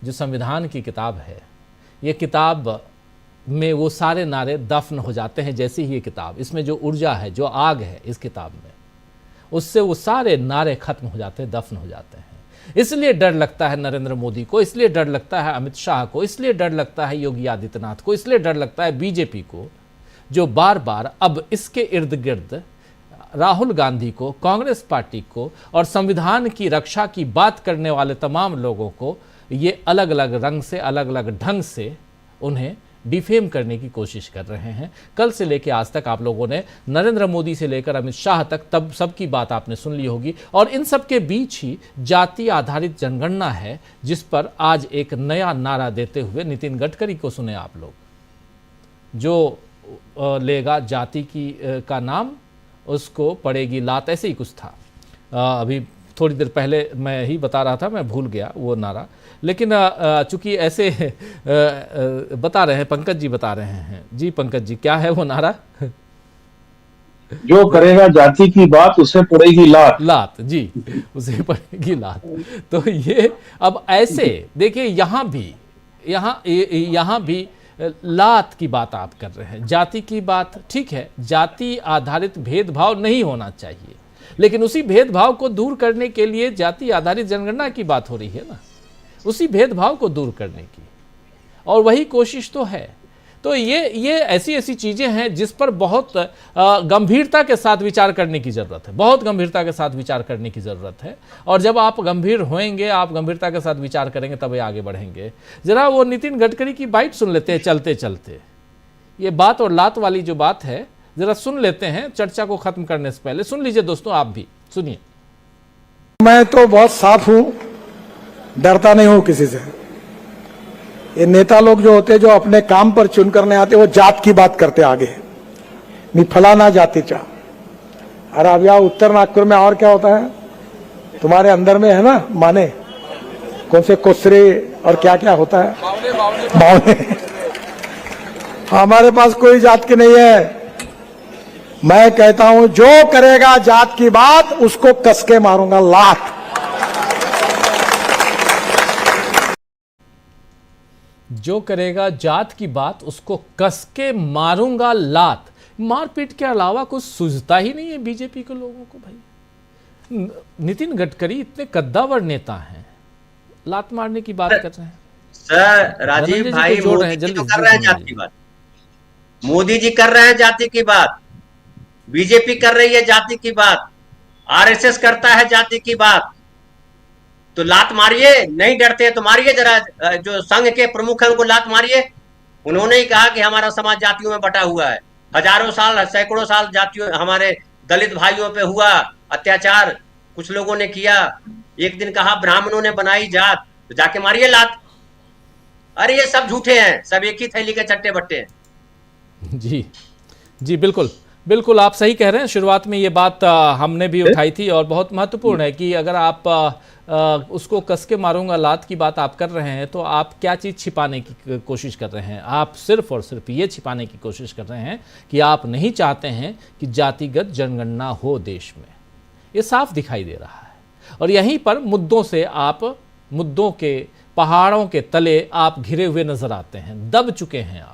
जो संविधान की किताब है, ये किताब में वो सारे नारे दफन हो जाते हैं। जैसे ही ये किताब, इसमें जो ऊर्जा है, जो आग है इस किताब में, उससे वो सारे नारे खत्म हो जाते हैं, दफन हो जाते हैं। इसलिए डर लगता है नरेंद्र मोदी को, इसलिए डर लगता है अमित शाह को, इसलिए डर लगता है योगी आदित्यनाथ को, इसलिए डर लगता है बीजेपी को, जो बार बार अब इसके इर्द गिर्द राहुल गांधी को, कांग्रेस पार्टी को और संविधान की रक्षा की बात करने वाले तमाम लोगों को ये अलग अलग रंग से, अलग अलग ढंग से उन्हें डिफेम करने की कोशिश कर रहे हैं। कल से लेकर आज तक आप लोगों ने नरेंद्र मोदी से लेकर अमित शाह तक तब सबकी बात आपने सुन ली होगी। और इन सब के बीच ही जाति आधारित जनगणना है, जिस पर आज एक नया नारा देते हुए नितिन गडकरी को सुने आप लोग, जो लेगा जाति की का नाम उसको पड़ेगी लात, ऐसे ही कुछ था। अभी थोड़ी देर पहले मैं ही बता रहा था, मैं भूल गया वो नारा, लेकिन चूंकि ऐसे बता रहे हैं, पंकज जी बता रहे हैं। जी पंकज जी, क्या है वो नारा? जो करेगा जाति की बात उसे पड़ेगी लात। लात, जी, उसे पड़ेगी लात। तो ये अब ऐसे देखिए, यहाँ भी लात की बात आप कर रहे हैं, जाति की बात। ठीक है, जाति आधारित भेदभाव नहीं होना चाहिए, लेकिन उसी भेदभाव को दूर करने के लिए जाति आधारित जनगणना की बात हो रही है ना, उसी भेदभाव को दूर करने की, और वही कोशिश तो है। तो ये ऐसी चीजें हैं जिस पर बहुत गंभीरता के साथ विचार करने की जरूरत है, बहुत गंभीरता के साथ विचार करने की जरूरत है। और जब आप गंभीर होएंगे, आप गंभीरता के साथ विचार करेंगे, तभी आगे बढ़ेंगे। जरा वो नितिन गडकरी की बाइट सुन लेते हैं चलते चलते। ये बात और लात वाली जो बात है, जरा सुन लेते हैं चर्चा को खत्म करने से पहले। सुन लीजिए दोस्तों, आप भी सुनिए। मैं तो बहुत साफ हूं, डरता नहीं हूं किसी से। ये नेता लोग जो होते हैं, जो अपने काम पर चुन करने आते, वो जात की बात करते आगे, नहीं फलाना जाति चा। अरे अब यहाँ उत्तर नागपुर में और क्या होता है, तुम्हारे अंदर में है ना, माने कौन से कोसरे और क्या क्या होता है, बावने। हमारे पास कोई जात की नहीं है। मैं कहता हूं जो करेगा जात की बात उसको कस के मारूंगा लात। जो करेगा जात की बात उसको कस के मारूंगा लात। मारपीट के अलावा कुछ सूझता ही नहीं है बीजेपी के लोगों को भाई। नितिन गडकरी इतने कद्दावर नेता हैं, लात मारने की बात कर रहे हैं। सर राजीव भाई मोदी जी तो कर रहे हैं जाति की बात, मोदी जी कर रहे हैं जाति की बात, बीजेपी कर रही है जाति की बात, आरएसएस करता है जाति की बात, तो लात मारिए। नहीं डरते तो मारिए, जरा जो संघ के प्रमुख हैं उनको लात मारिए। उन्होंने ही कहा कि हमारा समाज जातियों में बटा हुआ है, हजारों साल सैकड़ों साल जातियों हमारे दलित भाइयों पे हुआ अत्याचार, कुछ लोगों ने किया। एक दिन कहा ब्राह्मणों ने बनाई जात, तो जाके मारिए लात। अरे ये सब झूठे हैं, सब एक ही थैली के चट्टे बट्टे हैं। जी जी बिल्कुल बिल्कुल, आप सही कह रहे हैं। शुरुआत में ये बात हमने भी उठाई थी और बहुत महत्वपूर्ण है कि अगर आप उसको कस के मारूंगा लात की बात आप कर रहे हैं तो आप क्या चीज़ छिपाने की कोशिश कर रहे हैं? आप सिर्फ और सिर्फ ये छिपाने की कोशिश कर रहे हैं कि आप नहीं चाहते हैं कि जातिगत जनगणना हो देश में। ये साफ दिखाई दे रहा है और यहीं पर मुद्दों से आप, मुद्दों के पहाड़ों के तले आप घिरे हुए नजर आते हैं। दब चुके हैं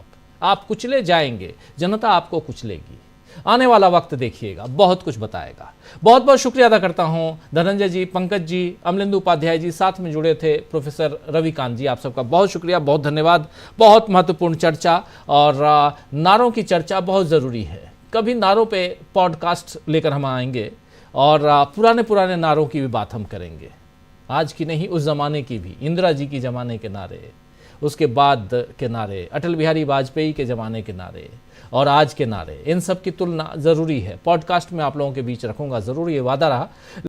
आप कुचले जाएंगे, जनता आपको कुचलेगी। आने वाला वक्त देखिएगा, बहुत कुछ बताएगा। बहुत बहुत शुक्रिया अदा करता हूं धनंजय जी, पंकज जी, अमलेंदु उपाध्याय जी, साथ में जुड़े थे प्रोफेसर रविकांत जी, आप सबका बहुत शुक्रिया, बहुत धन्यवाद। बहुत महत्वपूर्ण चर्चा और नारों की चर्चा बहुत ज़रूरी है। कभी नारों पे पॉडकास्ट लेकर हम आएंगे और पुराने नारों की भी बात हम करेंगे, आज की नहीं उस ज़माने की भी, इंदिरा जी की ज़माने के नारे, उसके बाद के नारे, अटल बिहारी वाजपेयी के ज़माने के नारे और आज के नारे, इन सब की तुलना ज़रूरी है। पॉडकास्ट में आप लोगों के बीच रखूंगा ज़रूर, ये वादा रहा।